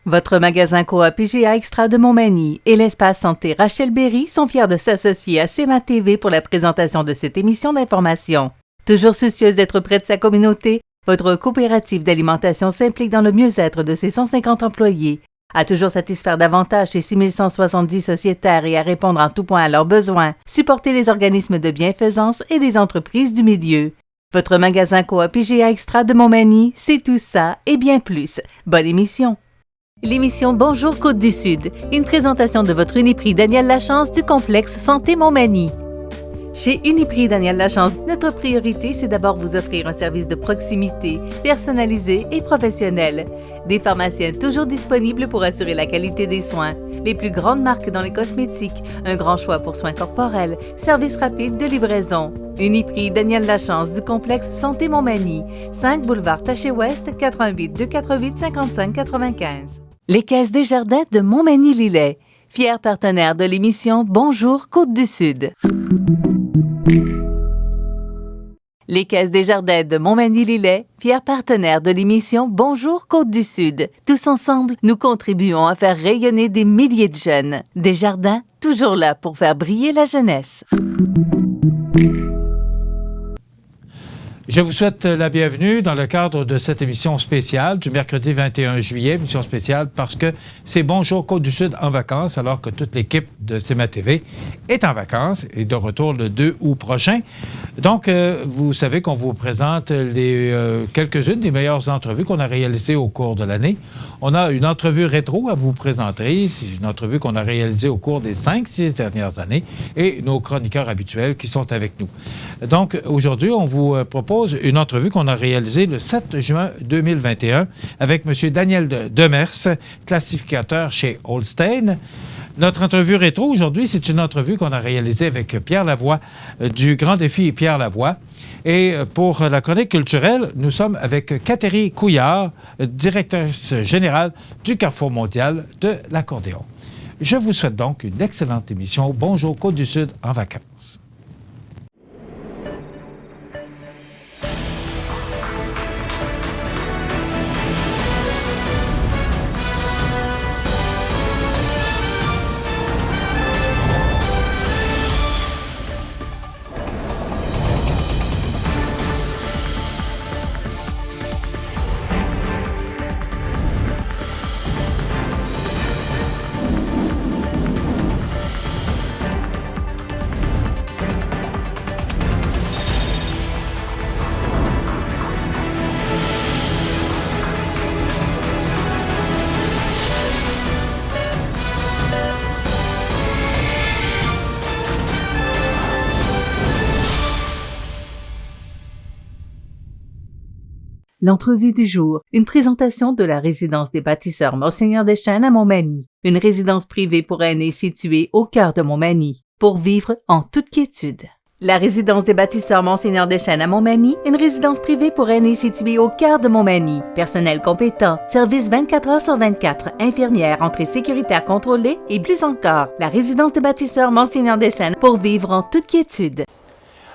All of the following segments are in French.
Votre magasin Coop IGA Extra de Montmagny et l'espace santé Rachel Berry sont fiers de s'associer à CEMA TV pour la présentation de cette émission d'information. Toujours soucieuse d'être près de sa communauté, votre coopérative d'alimentation s'implique dans le mieux-être de ses 150 employés, à toujours satisfaire davantage ses 6170 sociétaires et à répondre en tout point à leurs besoins, supporter les organismes de bienfaisance et les entreprises du milieu. Votre magasin Coop IGA Extra de Montmagny, c'est tout ça et bien plus. Bonne émission! L'émission Bonjour Côte-du-Sud, une présentation de votre Uniprix Daniel Lachance du complexe Santé Montmagny. Chez Uniprix Daniel Lachance, notre priorité, c'est d'abord vous offrir un service de proximité, personnalisé et professionnel. Des pharmaciens toujours disponibles pour assurer la qualité des soins. Les plus grandes marques dans les cosmétiques, un grand choix pour soins corporels, service rapide de livraison. Uniprix Daniel Lachance du complexe Santé Montmagny, 5 boulevard Taché-Ouest, 88 248 55 95. Les Caisses Desjardins de Montmagny-Lillet, fiers partenaires de l'émission Bonjour Côte-du-Sud. Les Caisses Desjardins de Montmagny-Lillet, fiers partenaires de l'émission Bonjour Côte-du-Sud. Tous ensemble, nous contribuons à faire rayonner des milliers de jeunes. Desjardins, toujours là pour faire briller la jeunesse. Je vous souhaite la bienvenue dans le cadre de cette émission spéciale du mercredi 21 juillet, émission spéciale parce que c'est Bonjour Côte-du-Sud en vacances, alors que toute l'équipe de CEMA TV est en vacances et de retour le 2 août prochain. Donc, vous savez qu'on vous présente quelques-unes des meilleures entrevues qu'on a réalisées au cours de l'année. On a une entrevue rétro à vous présenter. C'est une entrevue qu'on a réalisée au cours des 5-6 dernières années et nos chroniqueurs habituels qui sont avec nous. Donc, aujourd'hui, on vous propose une entrevue qu'on a réalisée le 7 juin 2021 avec M. Daniel Demers, classificateur chez Holstein. Notre entrevue rétro aujourd'hui, c'est une entrevue qu'on a réalisée avec Pierre Lavoie du Grand Défi Pierre Lavoie. Et pour la chronique culturelle, nous sommes avec Catherine Couillard, directrice générale du Carrefour mondial de l'accordéon. Je vous souhaite donc une excellente émission. Bonjour Côte-du-Sud en vacances. L'entrevue du jour, une présentation de la résidence des bâtisseurs Monseigneur Deschênes à Montmagny, une résidence privée pour aînés située au cœur de Montmagny, pour vivre en toute quiétude. La résidence des bâtisseurs Monseigneur Deschênes à Montmagny, une résidence privée pour aînés située au cœur de Montmagny. Personnel compétent, service 24 heures sur 24, infirmière, entrée sécuritaire contrôlée et plus encore. La résidence des bâtisseurs Monseigneur Deschênes pour vivre en toute quiétude.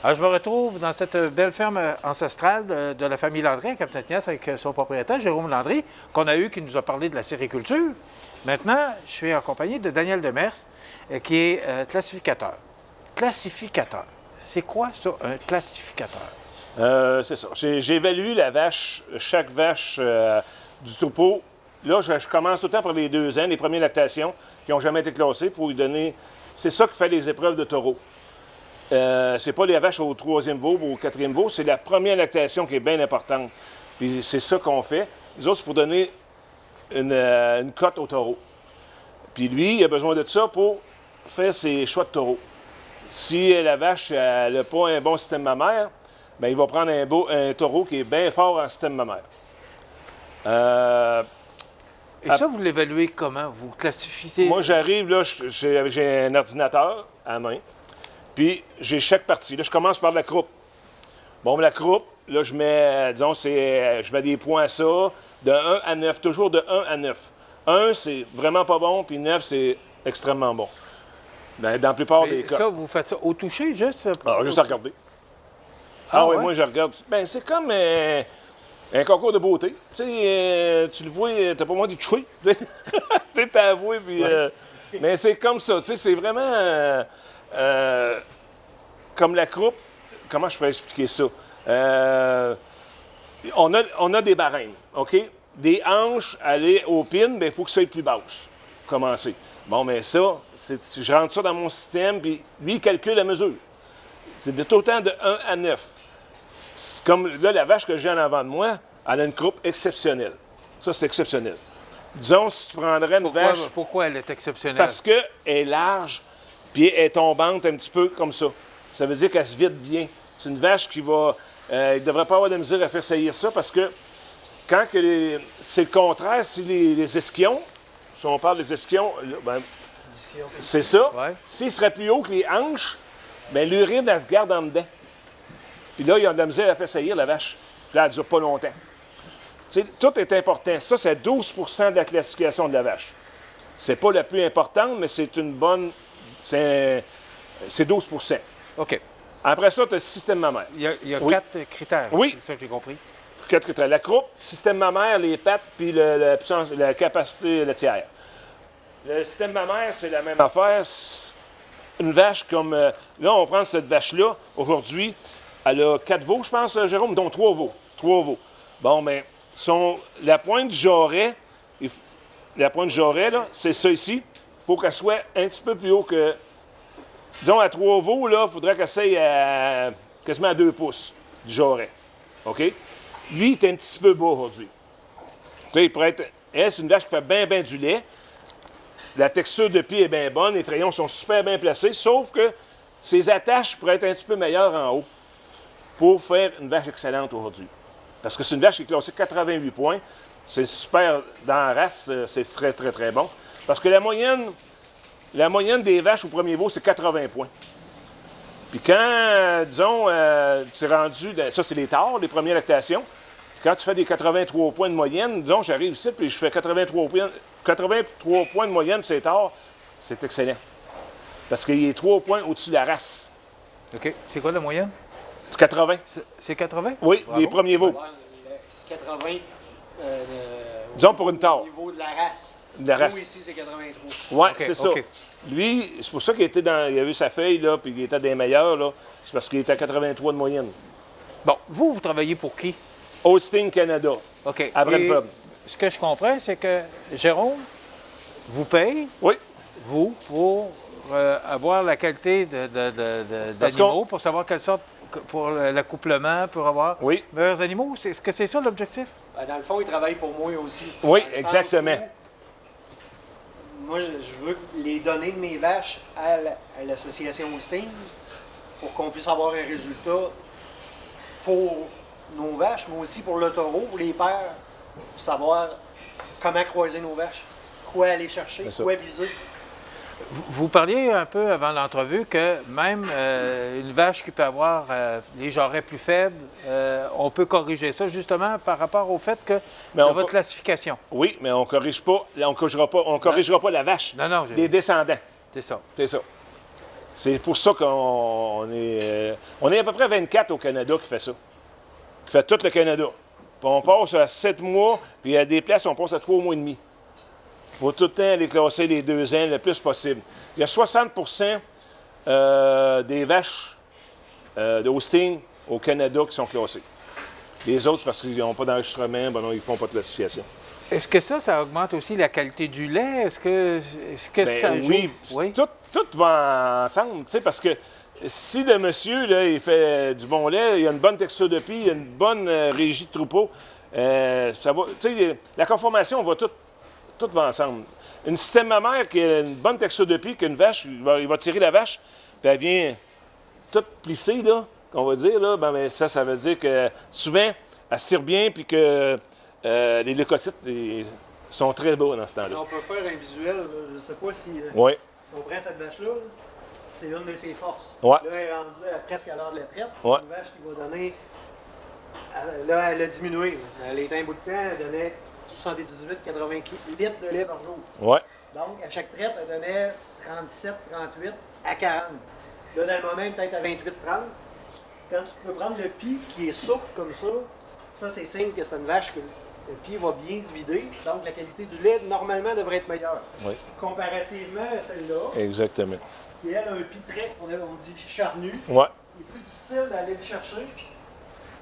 Alors, je me retrouve dans cette belle ferme ancestrale de la famille Landry à Cap-Saint-Ignace avec son propriétaire, Jérôme Landry, qu'on a eu, qui nous a parlé de la sériculture. Maintenant, je suis en compagnie de Daniel Demers, qui est classificateur. Classificateur. C'est quoi ça, un classificateur? C'est ça. J'évalue la vache, chaque vache du troupeau. Là, je commence tout le temps par les 2 ans, les premières lactations qui n'ont jamais été classées pour lui donner... C'est ça qui fait les épreuves de taureau. C'est pas les vaches au 3e veau ou au 4e veau, c'est la première lactation qui est bien importante. Puis c'est ça qu'on fait. Nous autres, c'est pour donner une cote au taureau. Puis lui, il a besoin de ça pour faire ses choix de taureau. Si la vache n'a pas un bon système mammaire, bien, il va prendre un taureau qui est bien fort en système mammaire. Et ça, vous l'évaluez comment? Vous classifiez? Moi, j'arrive, là, j'ai un ordinateur à la main. Puis, j'ai chaque partie. Là, je commence par la croupe. Bon, la croupe, là, je mets, disons, je mets des points à ça, de 1 à 9, toujours de 1 à 9. 1, c'est vraiment pas bon, puis 9, c'est extrêmement bon. Dans la plupart des cas. Ça, vous faites ça au toucher, juste? Juste à regarder. Ah oui, moi, je regarde. Bien, c'est comme Un concours de beauté. Tu sais, tu le vois, t'as pas moins de chouer. Tu sais, t'as avoué, puis... mais c'est comme ça, tu sais, c'est vraiment... comme la croupe, comment je peux expliquer ça? On a des barèmes, OK? Des hanches, aller au pin, bien, il faut que ça aille plus basse. Commencer. Bon, mais ça, je rentre ça dans mon système, puis lui, il calcule la mesure. C'est de autant de 1 à 9. C'est comme là, la vache que j'ai en avant de moi, elle a une croupe exceptionnelle. Ça, c'est exceptionnel. Disons, si tu prendrais une vache... Pourquoi elle est exceptionnelle? Parce qu'elle est large, puis elle est tombante un petit peu comme ça. Ça veut dire qu'elle se vide bien. C'est une vache qui va... il ne devrait pas avoir de misère à faire saillir ça parce que quand c'est le contraire, si les ischions, si on parle des ischions, là, ben, c'est ça. Ouais. S'ils seraient plus haut que les hanches, bien, l'urine, elle se garde en dedans. Puis là, il y a de la misère à faire saillir la vache. Puis là, elle ne dure pas longtemps. Tu sais, tout est important. Ça, c'est 12 de la classification de la vache. C'est pas la plus importante, mais c'est une bonne... C'est 12 OK. Après ça, tu as le système mammaire. Il y a Oui. 4 critères. Oui. C'est ça que j'ai compris. 4 critères. La croupe, système mammaire, les pattes, puis la capacité laitière. Le système mammaire, c'est la même affaire. Une vache comme... là, on prend cette vache-là. Aujourd'hui, elle a 4 veaux, je pense, Jérôme, dont 3 veaux. 3 veaux. Bon, mais la pointe du jarret, là, c'est ça ici. Il faut qu'elle soit un petit peu plus haut que... Disons, à 3 veaux, là, il faudrait qu'elle s'aille à quasiment à 2 pouces du jarret. OK? Lui, il est un petit peu bas aujourd'hui. Là, il pourrait être... Elle, c'est une vache qui fait bien du lait. La texture de pied est bien bonne. Les trayons sont super bien placés, sauf que ses attaches pourraient être un petit peu meilleures en haut pour faire une vache excellente aujourd'hui. Parce que c'est une vache qui est classée 88 points. C'est super dans la race, c'est très bon. Parce que la moyenne des vaches au premier veau, c'est 80 points. Puis quand, disons, tu es rendu, ça c'est les tares, les premières lactations, quand tu fais des 83 points de moyenne, disons, j'arrive ici, puis je fais 83 points de moyenne, c'est tard, c'est excellent. Parce qu'il est 3 points au-dessus de la race. OK. C'est quoi la moyenne? C'est 80. C'est 80? Oui, Bravo. les premiers veaux. 80, Disons pour une tare. au niveau de la race. De la race. Nous, ici, c'est 83. Oui, OK, c'est ça. OK. Lui, c'est pour ça qu'il il avait sa feuille, là, puis il était des meilleurs, là. C'est parce qu'il était à 83 de moyenne. Bon, vous travaillez pour qui? Holstein Canada, OK. à Brentford. Et ce que je comprends, c'est que Jérôme vous paye, Oui, vous, pour avoir la qualité Parce d'animaux, pour savoir quelle sorte, pour l'accouplement, pour avoir Oui. meilleurs animaux. Est-ce que c'est ça l'objectif? Ben, dans le fond, il travaille pour moi aussi. Oui, Dans le sens exactement. où, moi, je veux les données de mes vaches à l'association Holstein pour qu'on puisse avoir un résultat pour nos vaches, mais aussi pour le taureau, pour les pères, pour savoir comment croiser nos vaches, quoi aller chercher, C'est ça. quoi viser. Vous parliez un peu avant l'entrevue que même une vache qui peut avoir les jarrets plus faibles, on peut corriger ça justement par rapport au fait que Mais de on votre peut- classification. Oui, mais on corrige pas, on corrigera pas la vache. Non, Les descendants, c'est ça. c'est ça. C'est pour ça qu'on est... on est à peu près 24 au Canada qui fait ça. Qui fait tout le Canada. Puis on passe à 7 mois, puis à des places, on passe à 3 mois et demi. Il faut tout le temps les classer les 2 ans le plus possible. Il y a 60 des vaches de Holstein au Canada qui sont classées. Les autres, parce qu'ils n'ont pas d'enregistrement, ben non, ils ne font pas de classification. Est-ce que ça augmente aussi la qualité du lait? Est-ce que Ben ça joue? oui, tout va ensemble, tu sais, parce que si le monsieur, là, il fait du bon lait, il a une bonne texture de pied, il a une bonne régie de troupeau, ça va, tu sais, la conformation va tout va ensemble. Une système mammaire qui a une bonne texture de pied, qu'une vache, il va tirer la vache, puis elle vient toute plissée, là, qu'on va dire, là, ben ça veut dire que souvent, elle se tire bien, puis que les leucocytes sont très bas dans ce temps-là. On peut faire un visuel, là. Je ne sais pas si, Oui, si on prend cette vache-là, c'est une de ses forces. Ouais. Là, elle est rendue presque à l'heure de la traite. Ouais. Une vache qui va donner... Là, elle a diminué. Elle était un bout de temps, elle donnait 78-80 litres de lait par jour. oui, Donc, à chaque traite, elle donnait 37, 38 à 40. Là, dans le moment, peut-être à 28, 30. Quand tu peux prendre le pied qui est souple comme ça, Ça, c'est signe que c'est une vache que le pied va bien se vider. Donc, la qualité du lait, normalement, devrait être meilleure. Oui. Comparativement à celle-là, Exactement. qui elle a un pied très, on dit charnu. Ouais. Il est plus difficile d'aller le chercher.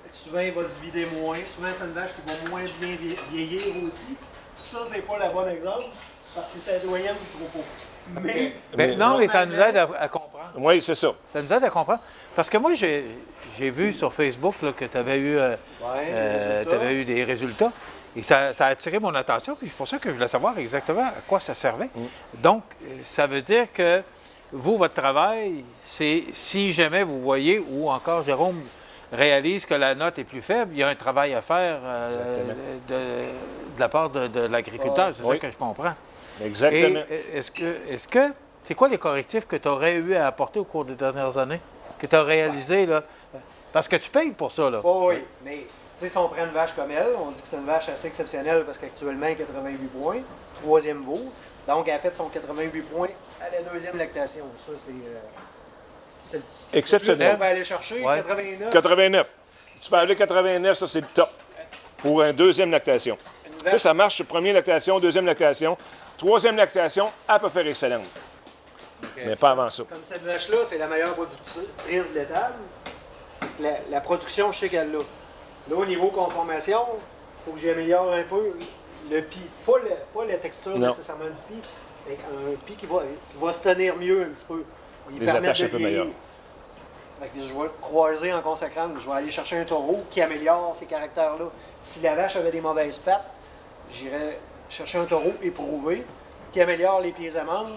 Fait que souvent, il va se vider moins. Souvent, c'est une vache qui va moins bien vieillir aussi. Ça, c'est pas le bon exemple parce que c'est la doyenne du troupeau. Mais, Non, mais ça nous aide à comprendre. Oui, c'est ça. Ça nous aide à comprendre. Parce que moi, j'ai vu sur Facebook là, que tu avais eu des résultats. Et ça a attiré mon attention. Puis c'est pour ça que je voulais savoir exactement à quoi ça servait. Donc, ça veut dire que vous, votre travail, c'est si jamais vous voyez, ou encore Jérôme réalise que la note est plus faible, il y a un travail à faire de la part de l'agriculteur. C'est ça que je comprends. Exactement. Et est-ce que c'est quoi les correctifs que tu aurais eu à apporter au cours des dernières années, que tu as réalisé là? Parce que tu payes pour ça, là. Oh, oui, mais si on prend une vache comme elle, on dit que c'est une vache assez exceptionnelle parce qu'actuellement, elle a 88 points, troisième beau. Donc, elle a fait son 88 points à la deuxième lactation. Ça, c'est Exceptionnel. On va aller chercher 89. 89. Tu peux aller 89, ça, c'est le top pour une deuxième lactation. Ça marche sur première lactation, deuxième lactation. Troisième lactation, elle peut faire excellente. Mais pas avant ça. Comme cette vache-là, c'est la meilleure productrice de l'étable. La production, je sais qu'elle l'a. Là, au niveau conformation, il faut que j'améliore un peu le pis. Pas la texture nécessairement du pis, mais un pis qui va se tenir mieux un petit peu. Il Les attaches un peu meilleures. Je vais croiser en consacrant, je vais aller chercher un taureau qui améliore ces caractères-là. Si la vache avait des mauvaises pattes, j'irais chercher un taureau éprouvé qui améliore les pieds amandes.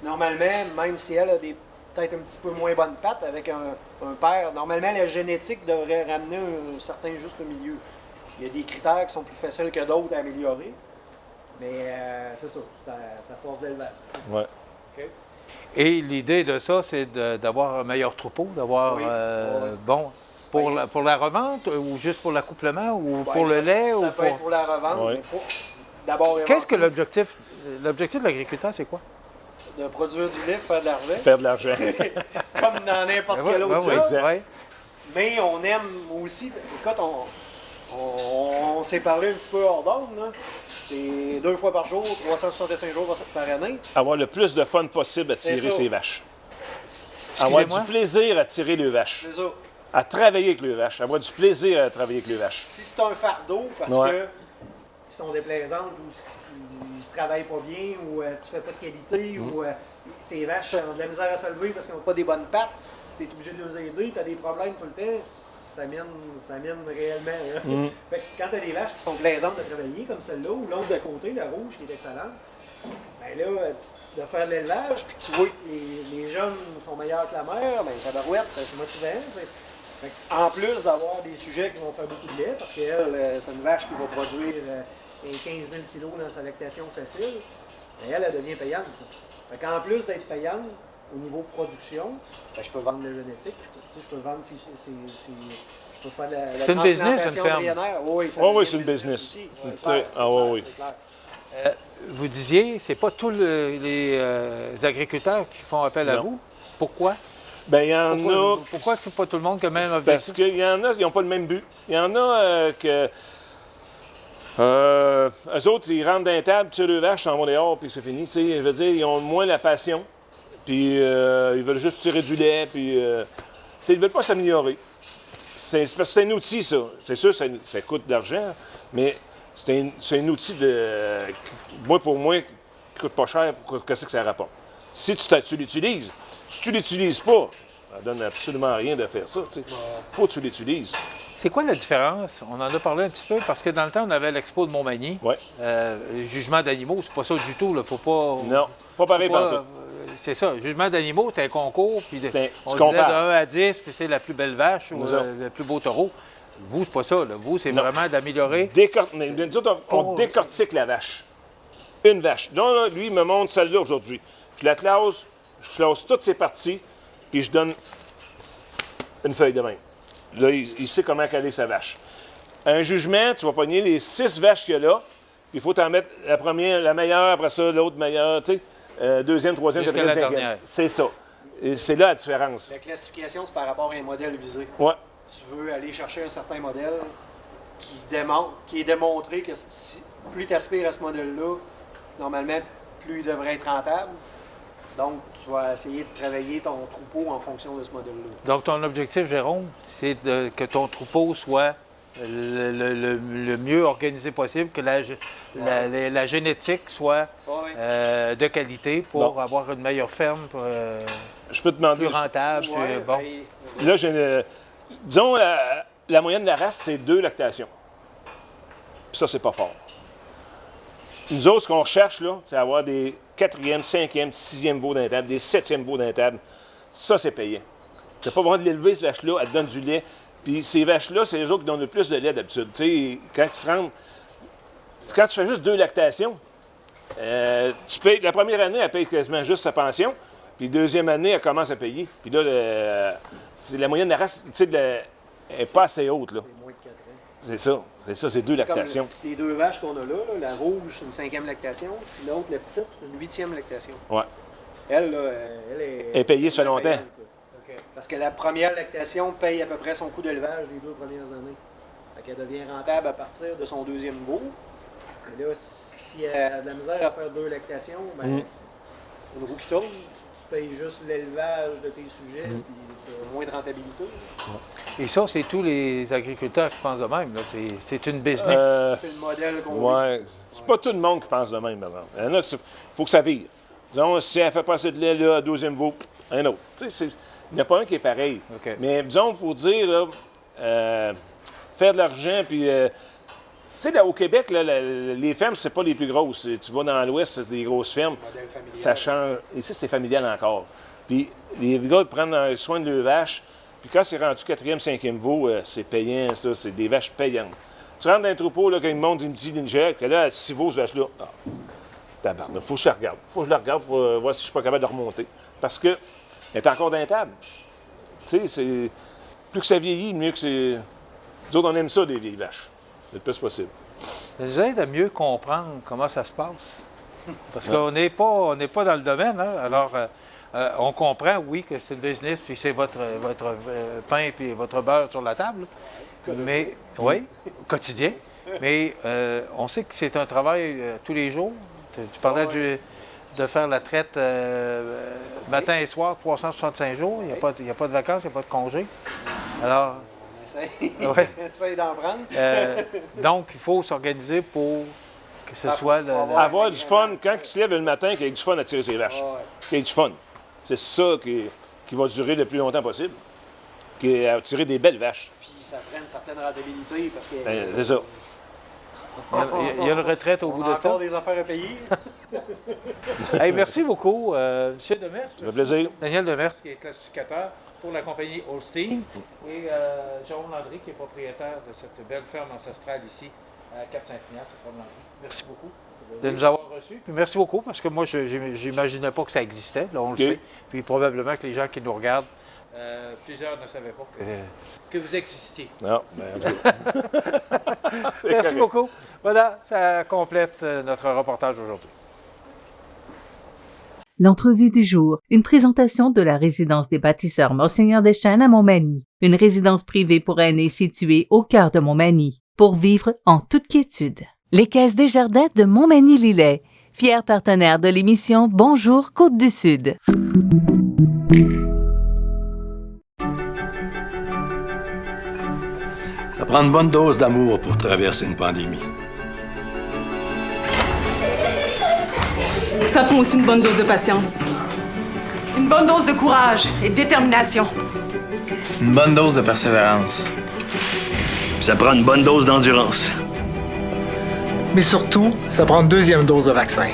Normalement, même si elle a peut-être un petit peu moins bonnes pattes avec un père, normalement la génétique devrait ramener un certain juste milieu. Il y a des critères qui sont plus faciles que d'autres à améliorer, mais c'est ça, c'est à force d'élevage. Ouais. Okay. Et l'idée de ça, c'est d'avoir un meilleur troupeau, d'avoir, bon, pour la revente ou juste pour l'accouplement ou pour le lait? Ça peut être pour la revente, mais d'abord... Qu'est-ce que l'objectif? L'objectif de l'agriculteur, c'est quoi? De produire du lait, faire de l'argent. Faire de l'argent. Comme dans n'importe quel autre job. Exact. Mais on aime aussi... Écoute, on s'est parlé un petit peu hors d'onde, là. C'est 2 fois par jour, 365 jours par année. Avoir le plus de fun possible à tirer ses vaches. Excusez-moi? Avoir du plaisir à tirer les vaches. C'est ça. À travailler avec les vaches. Avoir du plaisir à travailler avec les vaches. Si c'est un fardeau, parce que ils sont déplaisantes ou ils se travaillent pas bien ou tu fais pas de qualité ou tes vaches ont de la misère à se lever parce qu'elles n'ont pas des bonnes pattes, tu es obligé de les aider, tu as des problèmes tout le temps, ça mine réellement. Fait que quand tu as des vaches qui sont plaisantes de travailler, comme celle-là, ou l'autre de côté, la rouge, qui est excellente, bien là, de faire de l'élevage, puis tu vois que les jeunes sont meilleurs que la mère, bien, tabarouette, c'est motivant. En plus d'avoir des sujets qui vont faire beaucoup de lait, parce qu'elle, c'est une vache qui va produire 15 000 kilos dans sa lactation facile, bien, elle devient payante. Fait qu'en plus d'être payante, au niveau production, bien, je peux vendre la génétique, je peux vendre je peux faire la c'est une business, une ferme. Oui, c'est une business. Vous disiez, c'est pas tous les agriculteurs qui font appel à vous. Pourquoi? Bien, il y en a... Pourquoi c'est pas tout le monde qui a le même objectif? Parce qu'il y en a qui n'ont pas le même but. Il y en a que... eux autres, ils rentrent dans les tables, tirent le vache, s'en vont dehors, puis c'est fini. Je veux dire, ils ont moins la passion. Puis ils veulent juste tirer du lait, puis... ils ne veulent pas s'améliorer. C'est un outil, ça. C'est sûr, ça coûte de l'argent, mais c'est un outil de... pour moi, qui coûte pas cher pour qu'est-ce que ça rapporte. Si tu l'utilises, si tu ne l'utilises pas, ça ne donne absolument rien de faire ça. Il faut que tu l'utilises. C'est quoi la différence? On en a parlé un petit peu parce que dans le temps, on avait l'expo de Montmagny. Oui. Jugement d'animaux, c'est pas ça du tout. Là. Faut pas. Non, pas pareil partout. C'est ça. Jugement d'animaux, c'est un concours. Puis on disait de 1 à 10, puis c'est la plus belle vache ou le plus beau taureau. Vous, c'est pas ça. Là. Vous, c'est vraiment d'améliorer. On décortique la vache. Une vache. Donc, là, lui, il me montre celle-là aujourd'hui. Je la classe, je classe toutes ses parties, puis je donne une feuille de même. Là, il sait comment caler sa vache. Un jugement, tu vas pogner les 6 vaches qu'il y a là, puis il faut t'en mettre la première, la meilleure, après ça, l'autre meilleure, tu sais, deuxième, troisième, quatrième, cinquième. C'est ça. Et c'est là la différence. La classification, c'est par rapport à un modèle visé. Ouais. Tu veux aller chercher un certain modèle, qui est démontré que plus tu aspires à ce modèle-là, normalement, plus il devrait être rentable. Donc, tu vas essayer de travailler ton troupeau en fonction de ce modèle-là. Donc, ton objectif, Jérôme, c'est que ton troupeau soit le mieux organisé possible, que la génétique soit de qualité pour avoir une meilleure ferme, Je peux te demander. plus rentable. Ouais, bon. Là, disons, la moyenne de la race, c'est 2 lactations. Puis ça, c'est pas fort. Nous autres, ce qu'on recherche, là, c'est avoir des 4e, 5e, 6e veaux d'un table, des 7e veaux d'un table. Ça, c'est payant. Tu n'as pas besoin de l'élever, cette vache-là, elle te donne du lait. Puis ces vaches-là, c'est les autres qui donnent le plus de lait d'habitude. Tu sais, quand tu fais juste 2 lactations, tu payes, la première année, elle paye quasiment juste sa pension. Puis la deuxième année, elle commence à payer. Puis là, c'est la moyenne de la race, tu sais, elle n'est pas assez haute, là. C'est moins de 4 ans. C'est ça, c'est 2 lactations. Comme les 2 vaches qu'on a là, la rouge, c'est une 5e lactation, puis l'autre, la petite, c'est une 8e lactation. Ouais. Elle, là, elle est payée, ça fait longtemps. payante, là. Parce que la première lactation paye à peu près son coût d'élevage les 2 premières années. Fait qu'elle devient rentable à partir de son 2e veau. Et là, si elle a de la misère à faire 2 lactations, ben, une roue qui tourne, tu payes juste l'élevage de tes sujets, puis tu as moins de rentabilité. Et ça, c'est tous les agriculteurs qui pensent de même. Là. C'est une business. C'est le modèle qu'on Ouais. C'est pas tout le monde qui pense de même, par exemple. Il y en a qui faut que ça vire. Disons, si elle fait passer de lait là, à 2e veau, un autre. Tu sais, il n'y en a pas un qui est pareil. OK. Mais disons, il faut dire, là, faire de l'argent, puis... tu sais, là, au Québec, là, les fermes, c'est pas les plus grosses. Tu vas dans l'Ouest, c'est des grosses fermes. modèle familial. Ça change. Ici, c'est familial encore. Puis les gars, ils prennent soin de leurs vaches. Puis quand c'est rendu 4e, 5e veau, c'est payant, ça. C'est des vaches payantes. Tu rentres dans un troupeau, là, quand ils montent, ils me disent que là, 6 veaux, ce vache-là. Ah, tabarnak, faut que je la regarde. Faut que je la regarde pour voir si je suis pas capable de remonter. Parce que elle est encore dans la table. Tu sais, c'est... Plus que ça vieillit, mieux que c'est... Nous autres, on aime ça, des vieilles vaches. Le plus possible. Ça nous aide à mieux comprendre comment ça se passe. Parce qu'on n'est pas dans le domaine. Hein? Alors, on comprend, oui, que c'est le business, puis c'est votre pain puis votre beurre sur la table. Mais, oui, quotidien. Mais on sait que c'est un travail tous les jours. Tu parlais de faire la traite matin et soir, 365 jours. Il n'y a pas de vacances, il n'y a pas de congé. Alors... On essaye d'en prendre. Donc, il faut s'organiser pour que ce soit... Avoir du fun, quand il se lève le matin, qu'il y ait du fun à tirer ses vaches. Qu'il y ait du fun. C'est ça qui va durer le plus longtemps possible. À tirer des belles vaches. Puis ça prend une certaine rentabilité parce que... C'est ça. Il y a une retraite au bout de On a ça. encore des affaires à payer. Hey, merci beaucoup, M. Demers. Ça fait plaisir. Daniel Demers, qui est classificateur pour la compagnie Holstein, et Jérôme Landry, qui est propriétaire de cette belle ferme ancestrale ici, à Cap-Saint-Ignace, à Fort-Landry. Merci beaucoup de nous avoir reçus. Puis merci beaucoup, parce que moi, je n'imaginais pas que ça existait. Là, on le sait. Puis probablement que les gens qui nous regardent, plusieurs ne savaient pas que vous existiez. Non, mais en tout cas. Merci beaucoup. Voilà, ça complète notre reportage aujourd'hui. L'entrevue du jour, une présentation de la résidence des bâtisseurs Monseigneur Deschênes à Montmagny, une résidence privée pour aînés située au cœur de Montmagny, pour vivre en toute quiétude. Les Caisses des Jardins de Montmagny-Lillet, fiers partenaires de l'émission Bonjour Côte-du-Sud. Ça prend une bonne dose d'amour pour traverser une pandémie. Ça prend aussi une bonne dose de patience. Une bonne dose de courage et de détermination. Une bonne dose de persévérance. Ça prend une bonne dose d'endurance. Mais surtout, ça prend une 2e dose de vaccin.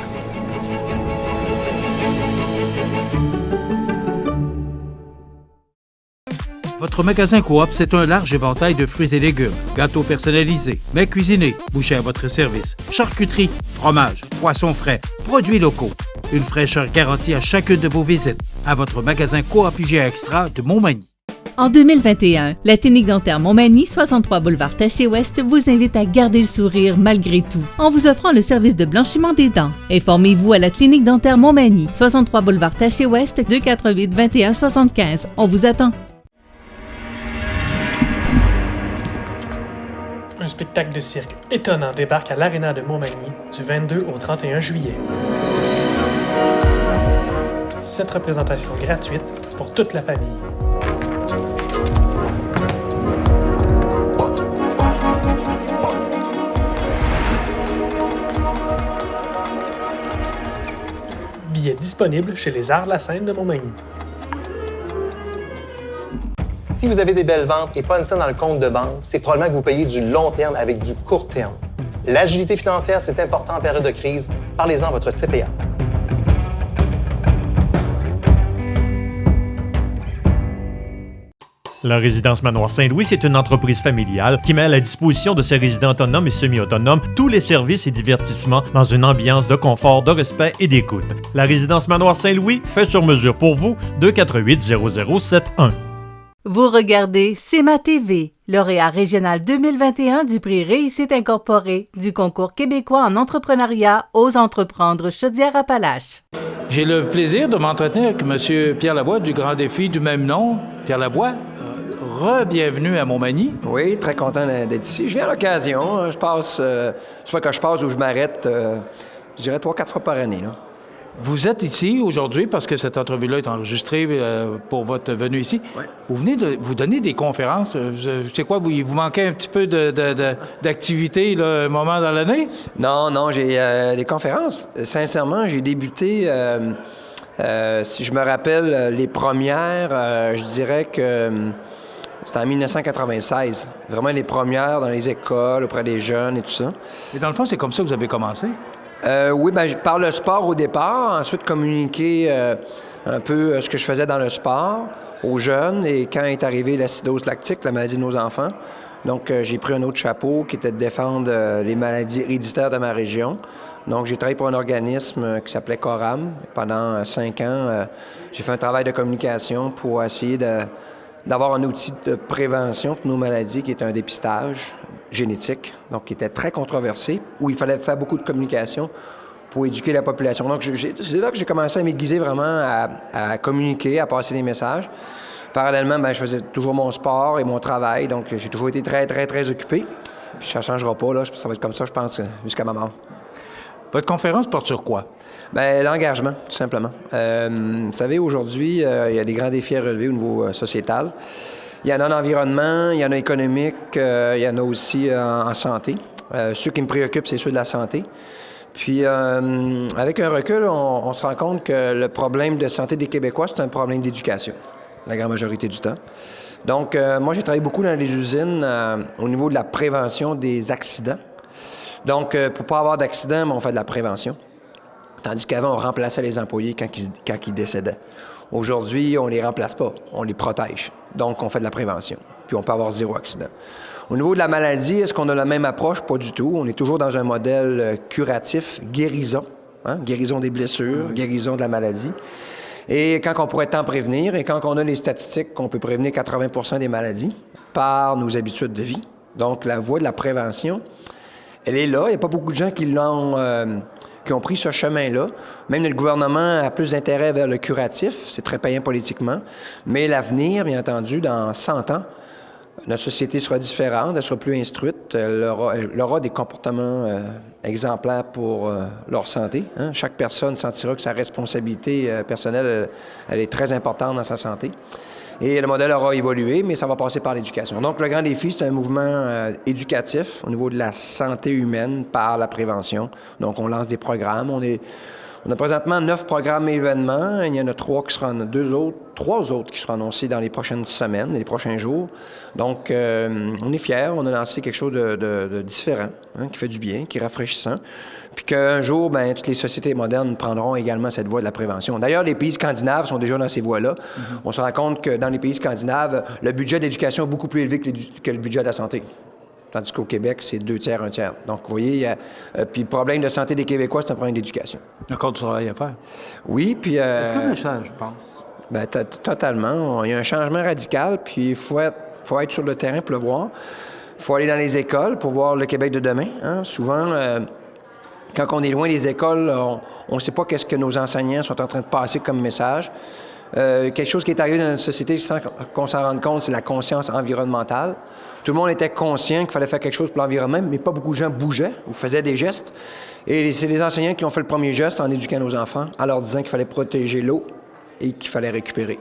Votre magasin Coop, c'est un large éventail de fruits et légumes, gâteaux personnalisés, mets cuisinés, bouchées à votre service, charcuterie, fromage, poissons frais, produits locaux. Une fraîcheur garantie à chacune de vos visites à votre magasin Coop IGA Extra de Montmagny. En 2021, la Clinique dentaire Montmagny, 63 boulevard Taché-Ouest, vous invite à garder le sourire malgré tout, en vous offrant le service de blanchiment des dents. Informez-vous à la Clinique dentaire Montmagny, 63 boulevard Taché-Ouest, 248 21 75. On vous attend. spectacle de cirque étonnant débarque à l'Aréna de Montmagny du 22 au 31 juillet. 7 représentations gratuites pour toute la famille. Billets disponibles chez les Arts La Seine de Montmagny. Si vous avez des belles ventes et pas une scène dans le compte de banque, c'est probablement que vous payez du long terme avec du court terme. L'agilité financière, c'est important en période de crise. Parlez-en à votre CPA. La résidence Manoir Saint-Louis, c'est une entreprise familiale qui met à la disposition de ses résidents autonomes et semi-autonomes tous les services et divertissements dans une ambiance de confort, de respect et d'écoute. La résidence Manoir Saint-Louis fait sur mesure pour vous, 248-0071. Vous regardez C'est ma TV, lauréat régional 2021 du prix Réussite Incorporée du concours québécois en entrepreneuriat Ose entreprendre Chaudière-Appalaches. J'ai le plaisir de m'entretenir avec M. Pierre Lavoie du Grand Défi du même nom. Pierre Lavoie, re-bienvenue à Montmagny. Oui, très content d'être ici. Je viens à l'occasion. Je passe, soit que je passe ou je m'arrête, je dirais 3-4 fois par année, là. Vous êtes ici aujourd'hui parce que cette entrevue-là est enregistrée pour votre venue ici. Oui. Vous venez de vous donner des conférences. C'est quoi, vous manquez un petit peu d'activité là, un moment dans l'année? Non, j'ai des conférences. Sincèrement, j'ai débuté, si je me rappelle, les premières, je dirais que c'était en 1996. Vraiment les premières dans les écoles, auprès des jeunes et tout ça. Et dans le fond, c'est comme ça que vous avez commencé? Oui, par le sport au départ, ensuite communiquer un peu ce que je faisais dans le sport aux jeunes et quand est arrivée l'acidose lactique, la maladie de nos enfants. Donc, j'ai pris un autre chapeau qui était de défendre les maladies héréditaires de ma région. Donc, j'ai travaillé pour un organisme qui s'appelait Coram. Pendant 5 ans, j'ai fait un travail de communication pour essayer d'avoir un outil de prévention de nos maladies qui est un dépistage génétique, donc qui était très controversé, où il fallait faire beaucoup de communication pour éduquer la population. Donc, c'est là que j'ai commencé à m'aiguiser vraiment à communiquer, à passer des messages. Parallèlement, je faisais toujours mon sport et mon travail, donc j'ai toujours été très, très, très occupé. Puis ça ne changera pas, là. Ça va être comme ça, je pense, jusqu'à ma mort. Votre conférence porte sur quoi? L'engagement, tout simplement. Vous savez, aujourd'hui, il y a des grands défis à relever au niveau sociétal. Il y en a en environnement, il y en a économique, il y en a aussi en santé. Ceux qui me préoccupent, c'est ceux de la santé. Puis, avec un recul, on se rend compte que le problème de santé des Québécois, c'est un problème d'éducation, la grande majorité du temps. Donc, moi, j'ai travaillé beaucoup dans les usines au niveau de la prévention des accidents. Donc, pour ne pas avoir d'accident, on fait de la prévention. Tandis qu'avant, on remplaçait les employés quand ils décédaient. Aujourd'hui, on ne les remplace pas, on les protège. Donc, on fait de la prévention. Puis, on peut avoir 0 accident. Au niveau de la maladie, est-ce qu'on a la même approche? Pas du tout. On est toujours dans un modèle curatif, guérison. Guérison des blessures, guérison de la maladie. Et quand on pourrait tant prévenir, et quand on a les statistiques qu'on peut prévenir 80% des maladies par nos habitudes de vie. Donc, la voie de la prévention, elle est là. Il n'y a pas beaucoup de gens qui ont pris ce chemin-là. Même le gouvernement a plus d'intérêt vers le curatif. C'est très payant politiquement. Mais l'avenir, bien entendu, dans 100 ans, notre société sera différente, elle sera plus instruite, elle aura des comportements exemplaires pour leur santé. Chaque personne sentira que sa responsabilité personnelle, elle est très importante dans sa santé. Et le modèle aura évolué, mais ça va passer par l'éducation. Donc, le grand défi, c'est un mouvement éducatif au niveau de la santé humaine par la prévention. Donc, on lance des programmes. On a présentement 9 programmes et événements. Il y en a 3 autres qui seront annoncés dans les prochaines semaines, les prochains jours. Donc, on est fiers. On a lancé quelque chose de différent, qui fait du bien, qui est rafraîchissant. Puis qu'un jour, toutes les sociétés modernes prendront également cette voie de la prévention. D'ailleurs, les pays scandinaves sont déjà dans ces voies-là. On se rend compte que dans les pays scandinaves, le budget d'éducation est beaucoup plus élevé que le budget de la santé. Tandis qu'au Québec, c'est 2 tiers, 1 tiers. Donc, vous voyez, puis le problème de santé des Québécois, c'est un problème d'éducation. Encore du travail à faire. Oui, puis... Est-ce qu'il y a un changement, je pense? Totalement. Il y a un changement radical, puis il faut être sur le terrain pour le voir. Il faut aller dans les écoles pour voir le Québec de demain. Souvent, quand on est loin des écoles, on ne sait pas qu'est-ce que nos enseignants sont en train de passer comme message. Quelque chose qui est arrivé dans notre société sans qu'on s'en rende compte, c'est la conscience environnementale. Tout le monde était conscient qu'il fallait faire quelque chose pour l'environnement, mais pas beaucoup de gens bougeaient ou faisaient des gestes. Et c'est les enseignants qui ont fait le premier geste en éduquant nos enfants, en leur disant qu'il fallait protéger l'eau et qu'il fallait récupérer,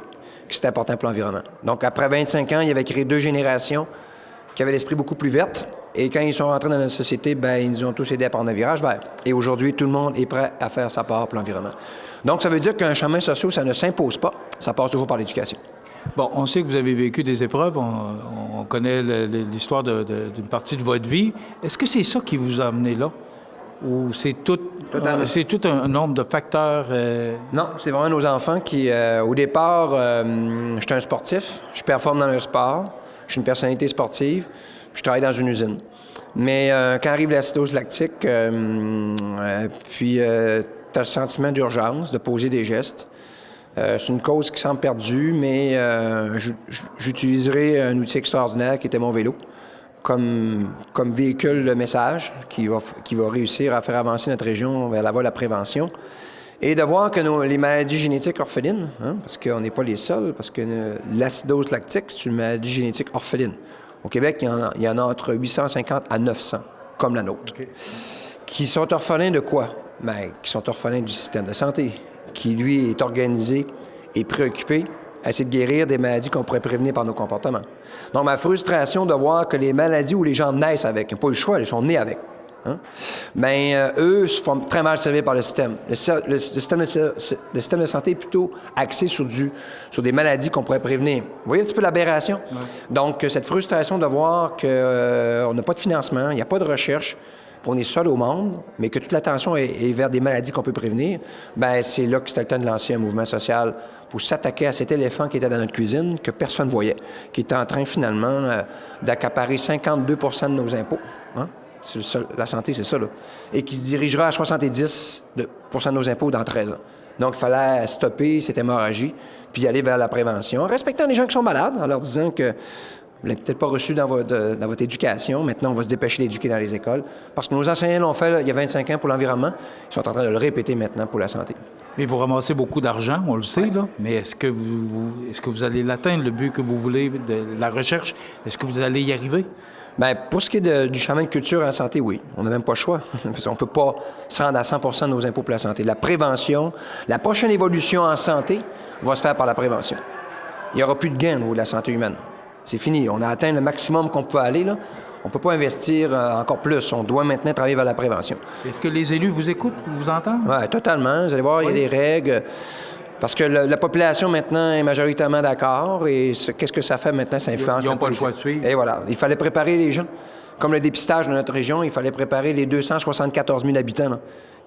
que c'était important pour l'environnement. Donc, après 25 ans, il avait créé 2 générations qui avaient l'esprit beaucoup plus verte. Et quand ils sont rentrés dans notre société, ils nous ont tous aidés à prendre un virage vert. Et aujourd'hui, tout le monde est prêt à faire sa part pour l'environnement. Donc, ça veut dire qu'un chemin social, ça ne s'impose pas. Ça passe toujours par l'éducation. Bon, on sait que vous avez vécu des épreuves. On connaît l'histoire d'une partie de votre vie. Est-ce que c'est ça qui vous a amené là? Ou c'est tout un nombre de facteurs? Non, c'est vraiment nos enfants qui, au départ, j'étais un sportif. Je performe dans le sport. Je suis une personnalité sportive. Je travaille dans une usine. Mais quand arrive l'acidose lactique, tu as le sentiment d'urgence, de poser des gestes. C'est une cause qui semble perdue, mais j'utiliserai un outil extraordinaire qui était mon vélo comme véhicule de message qui va réussir à faire avancer notre région vers la voie de la prévention. Et de voir que les maladies génétiques orphelines, parce qu'on n'est pas les seuls, parce que l'acidose lactique, c'est une maladie génétique orpheline. Au Québec, il y en a entre 850 à 900, comme la nôtre. Okay. Qui sont orphelins de quoi? Qui sont orphelins du système de santé, qui, lui, est organisé et préoccupé à essayer de guérir des maladies qu'on pourrait prévenir par nos comportements. Donc, ma frustration de voir que les maladies où les gens naissent avec, ils n'ont pas eu le choix, ils sont nés avec. Eux se font très mal servir par le système. Le système de santé est plutôt axé sur des maladies qu'on pourrait prévenir. Vous voyez un petit peu l'aberration? Ouais. Donc, cette frustration de voir qu'on n'a pas de financement, il n'y a pas de recherche, qu'on est seul au monde, mais que toute l'attention est vers des maladies qu'on peut prévenir, c'est là que c'était le temps de lancer un mouvement social pour s'attaquer à cet éléphant qui était dans notre cuisine, que personne ne voyait, qui était en train finalement d'accaparer 52 % de nos impôts. La santé, c'est ça, là. Et qui se dirigera à 70 % de nos impôts dans 13 ans. Donc, il fallait stopper cette hémorragie, puis aller vers la prévention, en respectant les gens qui sont malades, en leur disant que vous ne l'avez peut-être pas reçu dans votre éducation. Maintenant, on va se dépêcher d'éduquer dans les écoles. Parce que nos enseignants l'ont fait il y a 25 ans pour l'environnement. Ils sont en train de le répéter maintenant pour la santé. Mais vous ramassez beaucoup d'argent, on le sait, là. Mais est-ce que vous allez l'atteindre, le but que vous voulez de la recherche? Est-ce que vous allez y arriver? Pour ce qui est du chemin de culture en santé, oui. On n'a même pas le choix. On ne peut pas se rendre à 100 % de nos impôts pour la santé. La prévention, la prochaine évolution en santé va se faire par la prévention. Il n'y aura plus de gain au niveau de la santé humaine. C'est fini. On a atteint le maximum qu'on peut aller, là. On ne peut pas investir encore plus. On doit maintenant travailler vers la prévention. Est-ce que les élus vous écoutent, vous entendent? Oui, totalement. Vous allez voir, il y a des règles. Parce que la population, maintenant, est majoritairement d'accord. Et qu'est-ce que ça fait maintenant? Ça influence. Ils n'ont pas le choix de suivre. Et voilà. Il fallait préparer les gens. Comme le dépistage de notre région, il fallait préparer les 274 000 habitants, là,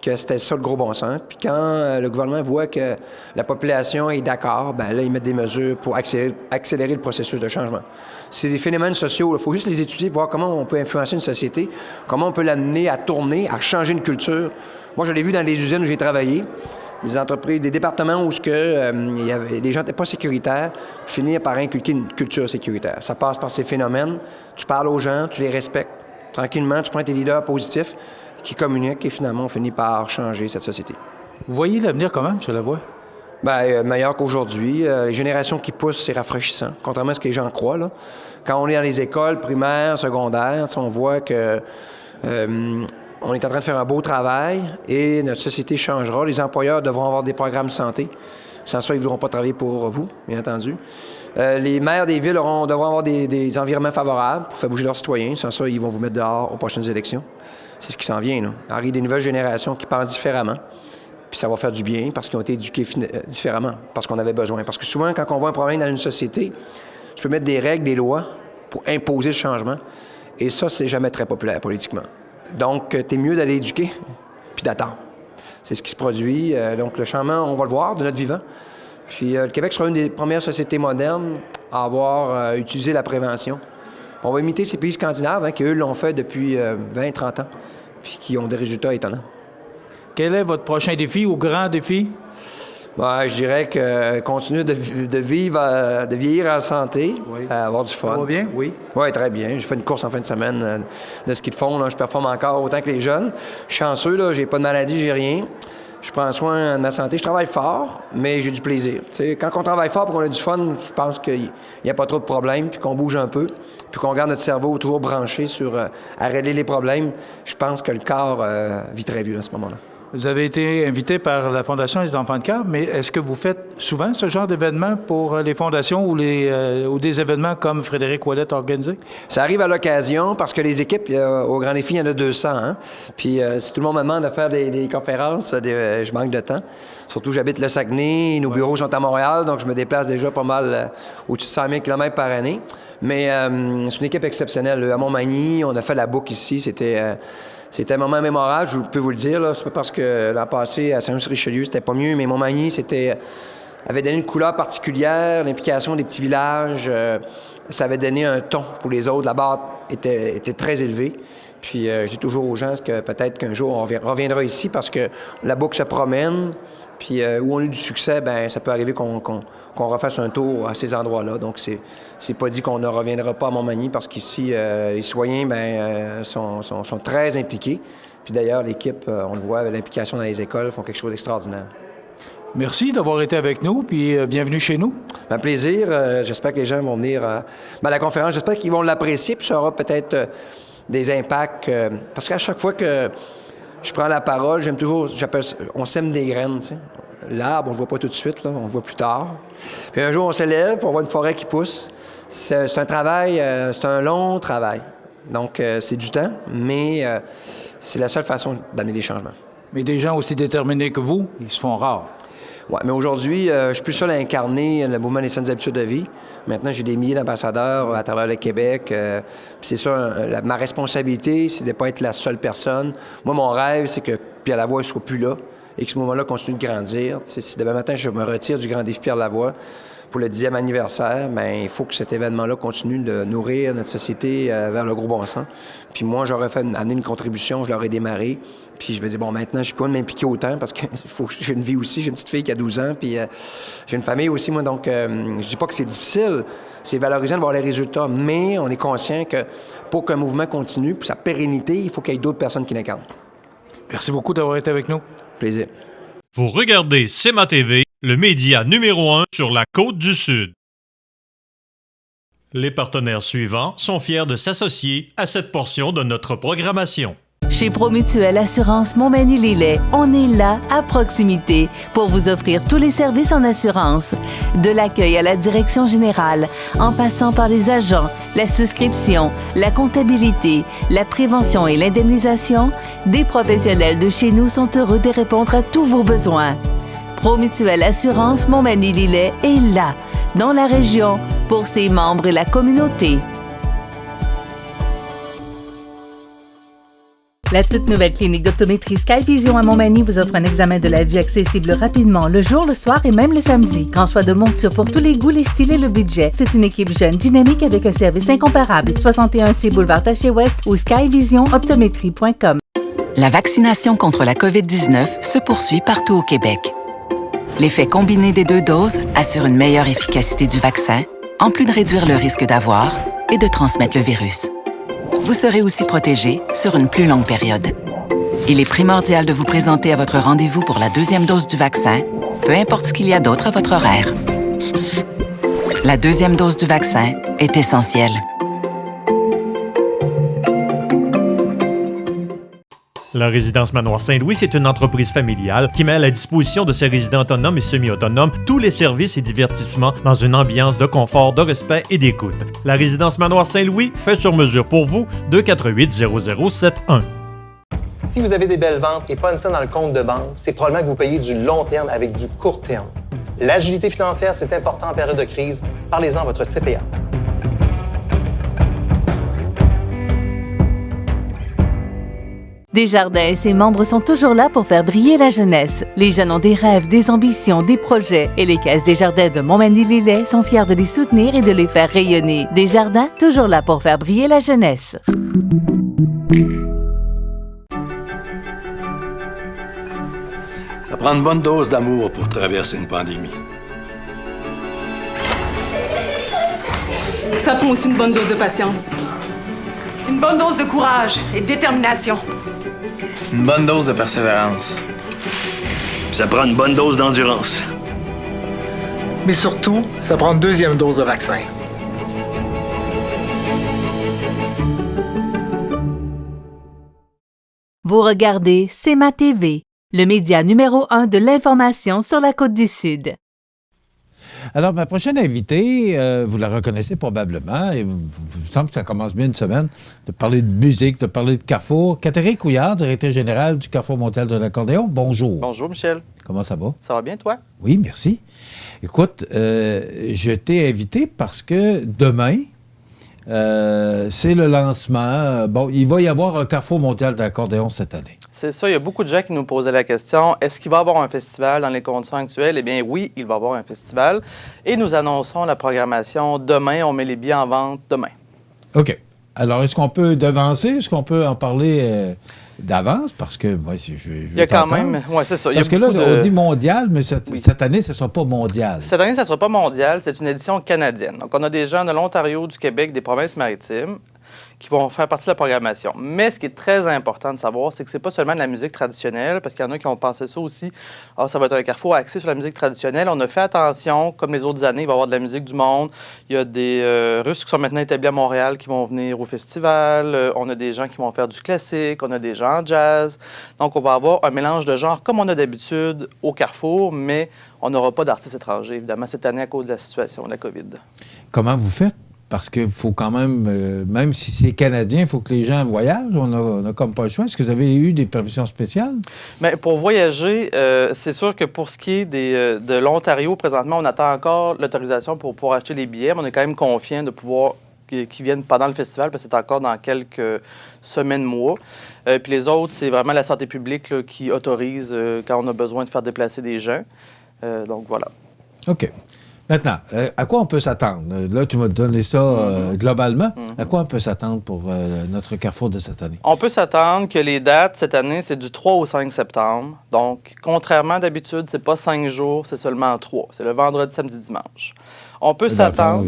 que c'était ça le gros bon sens. Puis quand le gouvernement voit que la population est d'accord, là, ils mettent des mesures pour accélérer le processus de changement. C'est des phénomènes sociaux. Il faut juste les étudier, voir comment on peut influencer une société, comment on peut l'amener à tourner, à changer une culture. Moi, je l'ai vu dans les usines où j'ai travaillé. Des entreprises, des départements où les gens n'étaient pas sécuritaires, finir par inculquer une culture sécuritaire. Ça passe par ces phénomènes. Tu parles aux gens, tu les respectes. Tranquillement, tu prends tes leaders positifs qui communiquent et finalement, on finit par changer cette société. Vous voyez l'avenir comment, M. Lavoie? Meilleur qu'aujourd'hui. Les générations qui poussent, c'est rafraîchissant, contrairement à ce que les gens croient, là. Quand on est dans les écoles primaires, secondaires, on voit que... on est en train de faire un beau travail et notre société changera. Les employeurs devront avoir des programmes santé. Sans ça, ils ne voudront pas travailler pour vous, bien entendu. Les maires des villes devront avoir des environnements favorables pour faire bouger leurs citoyens. Sans ça, ils vont vous mettre dehors aux prochaines élections. C'est ce qui s'en vient, là. Il arrive des nouvelles générations qui pensent différemment. Puis ça va faire du bien parce qu'ils ont été éduqués différemment, parce qu'on avait besoin. Parce que souvent, quand on voit un problème dans une société, tu peux mettre des règles, des lois pour imposer le changement. Et ça, c'est jamais très populaire politiquement. Donc, t'es mieux d'aller éduquer puis d'attendre. C'est ce qui se produit. Donc, le changement, on va le voir de notre vivant. Puis, le Québec sera une des premières sociétés modernes à avoir utilisé la prévention. On va imiter ces pays scandinaves, qui, eux, l'ont fait depuis 20-30 ans, puis qui ont des résultats étonnants. Quel est votre prochain défi ou grand défi? Je dirais que continuer de vieillir en santé, avoir du fun. Ça va bien? Oui. Oui, très bien. J'ai fait une course en fin de semaine de ski de fond. Là. Je performe encore autant que les jeunes. Je suis chanceux, là. J'ai pas de maladie, j'ai rien. Je prends soin de ma santé. Je travaille fort, mais j'ai du plaisir. T'sais, quand on travaille fort et qu'on a du fun, je pense qu'il n'y a pas trop de problèmes, puis qu'on bouge un peu, puis qu'on garde notre cerveau toujours branché sur à régler les problèmes. Je pense que le corps vit très vieux à ce moment-là. Vous avez été invité par la Fondation des Enfants de cœur, mais est-ce que vous faites souvent ce genre d'événements pour les fondations ou des événements comme Frédéric Ouellet a organisé? Ça arrive à l'occasion parce que les équipes, au Grand Défi, il y en a 200. Hein? Puis si tout le monde me demande de faire des conférences, je manque de temps. Surtout, j'habite le Saguenay, nos bureaux sont à Montréal, donc je me déplace déjà pas mal au-dessus de 100 000 km par année. Mais c'est une équipe exceptionnelle. À Montmagny, on a fait la boucle ici, C'était un moment mémorable, je peux vous le dire. Là. C'est pas parce que l'an passé, à Saint-Louis-Richelieu, c'était pas mieux, mais Montmagny, avait donné une couleur particulière, l'implication des petits villages, ça avait donné un ton pour les autres. La barre était très élevée. Puis je dis toujours aux gens que peut-être qu'un jour, on reviendra ici parce que la boucle se promène. Puis où on a eu du succès, bien, ça peut arriver qu'on refasse un tour à ces endroits-là. Donc, c'est pas dit qu'on ne reviendra pas à Montmagny parce qu'ici, les citoyens sont très impliqués. Puis d'ailleurs, l'équipe, on le voit, l'implication dans les écoles, font quelque chose d'extraordinaire. Merci d'avoir été avec nous, puis bienvenue chez nous. Un plaisir. J'espère que les gens vont venir à la conférence. J'espère qu'ils vont l'apprécier, puis ça aura peut-être des impacts. Parce qu'à chaque fois que je prends la parole, on sème des graines, tu sais. L'arbre, on le voit pas tout de suite, là, on le voit plus tard. Puis un jour, on s'élève, puis on voit une forêt qui pousse. C'est un travail, c'est un long travail. Donc, c'est du temps, mais c'est la seule façon d'amener des changements. Mais des gens aussi déterminés que vous, ils se font rares. Oui, mais aujourd'hui, je suis plus seul à incarner le mouvement des saines habitudes de vie. Maintenant, j'ai des milliers d'ambassadeurs à travers le Québec. Puis c'est ça, ma responsabilité, c'est de ne pas être la seule personne. Moi, mon rêve, c'est que Pierre Lavoie ne soit plus là et que ce mouvement-là continue de grandir. T'sais, si demain matin, je me retire du Grand Défi Pierre Lavoie pour le 10e anniversaire, bien, il faut que cet événement-là continue de nourrir notre société vers le gros bon sens. Puis moi, j'aurais amené une contribution, je l'aurais démarré. Puis je me dis, bon, maintenant, je ne peux pas m'impliquer autant parce que j'ai une vie aussi. J'ai une petite fille qui a 12 ans, puis j'ai une famille aussi, moi. Donc, je dis pas que c'est difficile. C'est valorisant de voir les résultats, mais on est conscient que pour qu'un mouvement continue, pour sa pérennité, il faut qu'il y ait d'autres personnes qui l'incarnent. Merci beaucoup d'avoir été avec nous. Plaisir. Vous regardez CEMA TV, le média numéro 1 sur la Côte-du-Sud. Les partenaires suivants sont fiers de s'associer à cette portion de notre programmation. Chez Promutuelle Assurance Montmagny-Lillet, on est là, à proximité, pour vous offrir tous les services en assurance. De l'accueil à la direction générale, en passant par les agents, la souscription, la comptabilité, la prévention et l'indemnisation, des professionnels de chez nous sont heureux de répondre à tous vos besoins. Promutuelle Assurance Montmagny-Lillet est là, dans la région, pour ses membres et la communauté. La toute nouvelle clinique d'optométrie Skyvision à Montmagny vous offre un examen de la vue accessible rapidement, le jour, le soir et même le samedi. Grand choix de montures pour tous les goûts, les styles et le budget. C'est une équipe jeune, dynamique avec un service incomparable. 61C Boulevard Taché-Ouest ou skyvisionoptométrie.com. La vaccination contre la COVID-19 se poursuit partout au Québec. L'effet combiné des 2 doses assure une meilleure efficacité du vaccin, en plus de réduire le risque d'avoir et de transmettre le virus. Vous serez aussi protégé sur une plus longue période. Il est primordial de vous présenter à votre rendez-vous pour la 2e dose du vaccin, peu importe ce qu'il y a d'autre à votre horaire. La 2e dose du vaccin est essentielle. La résidence Manoir Saint-Louis, c'est une entreprise familiale qui met à la disposition de ses résidents autonomes et semi-autonomes tous les services et divertissements dans une ambiance de confort, de respect et d'écoute. La résidence Manoir Saint-Louis fait sur mesure pour vous, 248-0071. Si vous avez des belles ventes et pas une scène dans le compte de banque, c'est probablement que vous payez du long terme avec du court terme. L'agilité financière, c'est important en période de crise. Parlez-en à votre CPA. Desjardins et ses membres sont toujours là pour faire briller la jeunesse. Les jeunes ont des rêves, des ambitions, des projets. Et les Caisses Desjardins de Montmagny-Lillet sont fiers de les soutenir et de les faire rayonner. Desjardins, toujours là pour faire briller la jeunesse. Ça prend une bonne dose d'amour pour traverser une pandémie. Ça prend aussi une bonne dose de patience. Une bonne dose de courage et de détermination. Une bonne dose de persévérance. Puis ça prend une bonne dose d'endurance. Mais surtout, ça prend une deuxième dose de vaccin. Vous regardez CEMA TV, le média numéro 1 de l'information sur la Côte-du-Sud. Alors, ma prochaine invitée, vous la reconnaissez probablement, et il me semble que ça commence bien une semaine, de parler de musique, de parler de Carrefour. Catherine Couillard, directrice générale du Carrefour mondial de l'accordéon, bonjour. Bonjour, Michel. Comment ça va? Ça va bien, toi? Oui, merci. Écoute, je t'ai invité parce que demain, c'est le lancement. Bon, il va y avoir un Carrefour mondial de l'accordéon cette année. C'est ça, il y a beaucoup de gens qui nous posaient la question, est-ce qu'il va y avoir un festival dans les conditions actuelles? Eh bien oui, il va y avoir un festival. Et nous annonçons la programmation demain. On met les billets en vente demain. OK. Alors, est-ce qu'on peut devancer? Est-ce qu'on peut en parler d'avance? Parce que moi, je il y a quand même... Oui, c'est ça. Parce que là, on dit mondial, mais cette année, ce ne sera pas mondial. Cette année, ça ne sera pas mondial. C'est une édition canadienne. Donc, on a des gens de l'Ontario, du Québec, des provinces maritimes qui vont faire partie de la programmation. Mais ce qui est très important de savoir, c'est que c'est pas seulement de la musique traditionnelle, parce qu'il y en a qui ont pensé ça aussi. Ah, ça va être un Carrefour axé sur la musique traditionnelle. On a fait attention, comme les autres années, il va y avoir de la musique du monde. Il y a des Russes qui sont maintenant établis à Montréal qui vont venir au festival. On a des gens qui vont faire du classique. On a des gens en jazz. Donc, on va avoir un mélange de genres comme on a d'habitude au Carrefour, mais on n'aura pas d'artistes étrangers, évidemment, cette année à cause de la situation de la COVID. Comment vous faites? Parce qu'il faut quand même, même si c'est canadien, il faut que les gens voyagent. On a comme pas le choix. Est-ce que vous avez eu des permissions spéciales? Bien, pour voyager, c'est sûr que pour ce qui est de l'Ontario, présentement, on attend encore l'autorisation pour pouvoir acheter les billets, mais on est quand même confiant de pouvoir qu'ils viennent pendant le festival, parce que c'est encore dans quelques semaines, mois. Puis les autres, c'est vraiment la santé publique là, qui autorise quand on a besoin de faire déplacer des gens. Donc, voilà. OK. Maintenant, à quoi on peut s'attendre? Là, tu m'as donné ça globalement. À quoi on peut s'attendre pour notre Carrefour de cette année? On peut s'attendre que les dates cette année, c'est du 3 au 5 septembre. Donc, contrairement d'habitude, c'est pas 5 jours, c'est seulement 3. C'est le vendredi, samedi, dimanche. On peut s'attendre...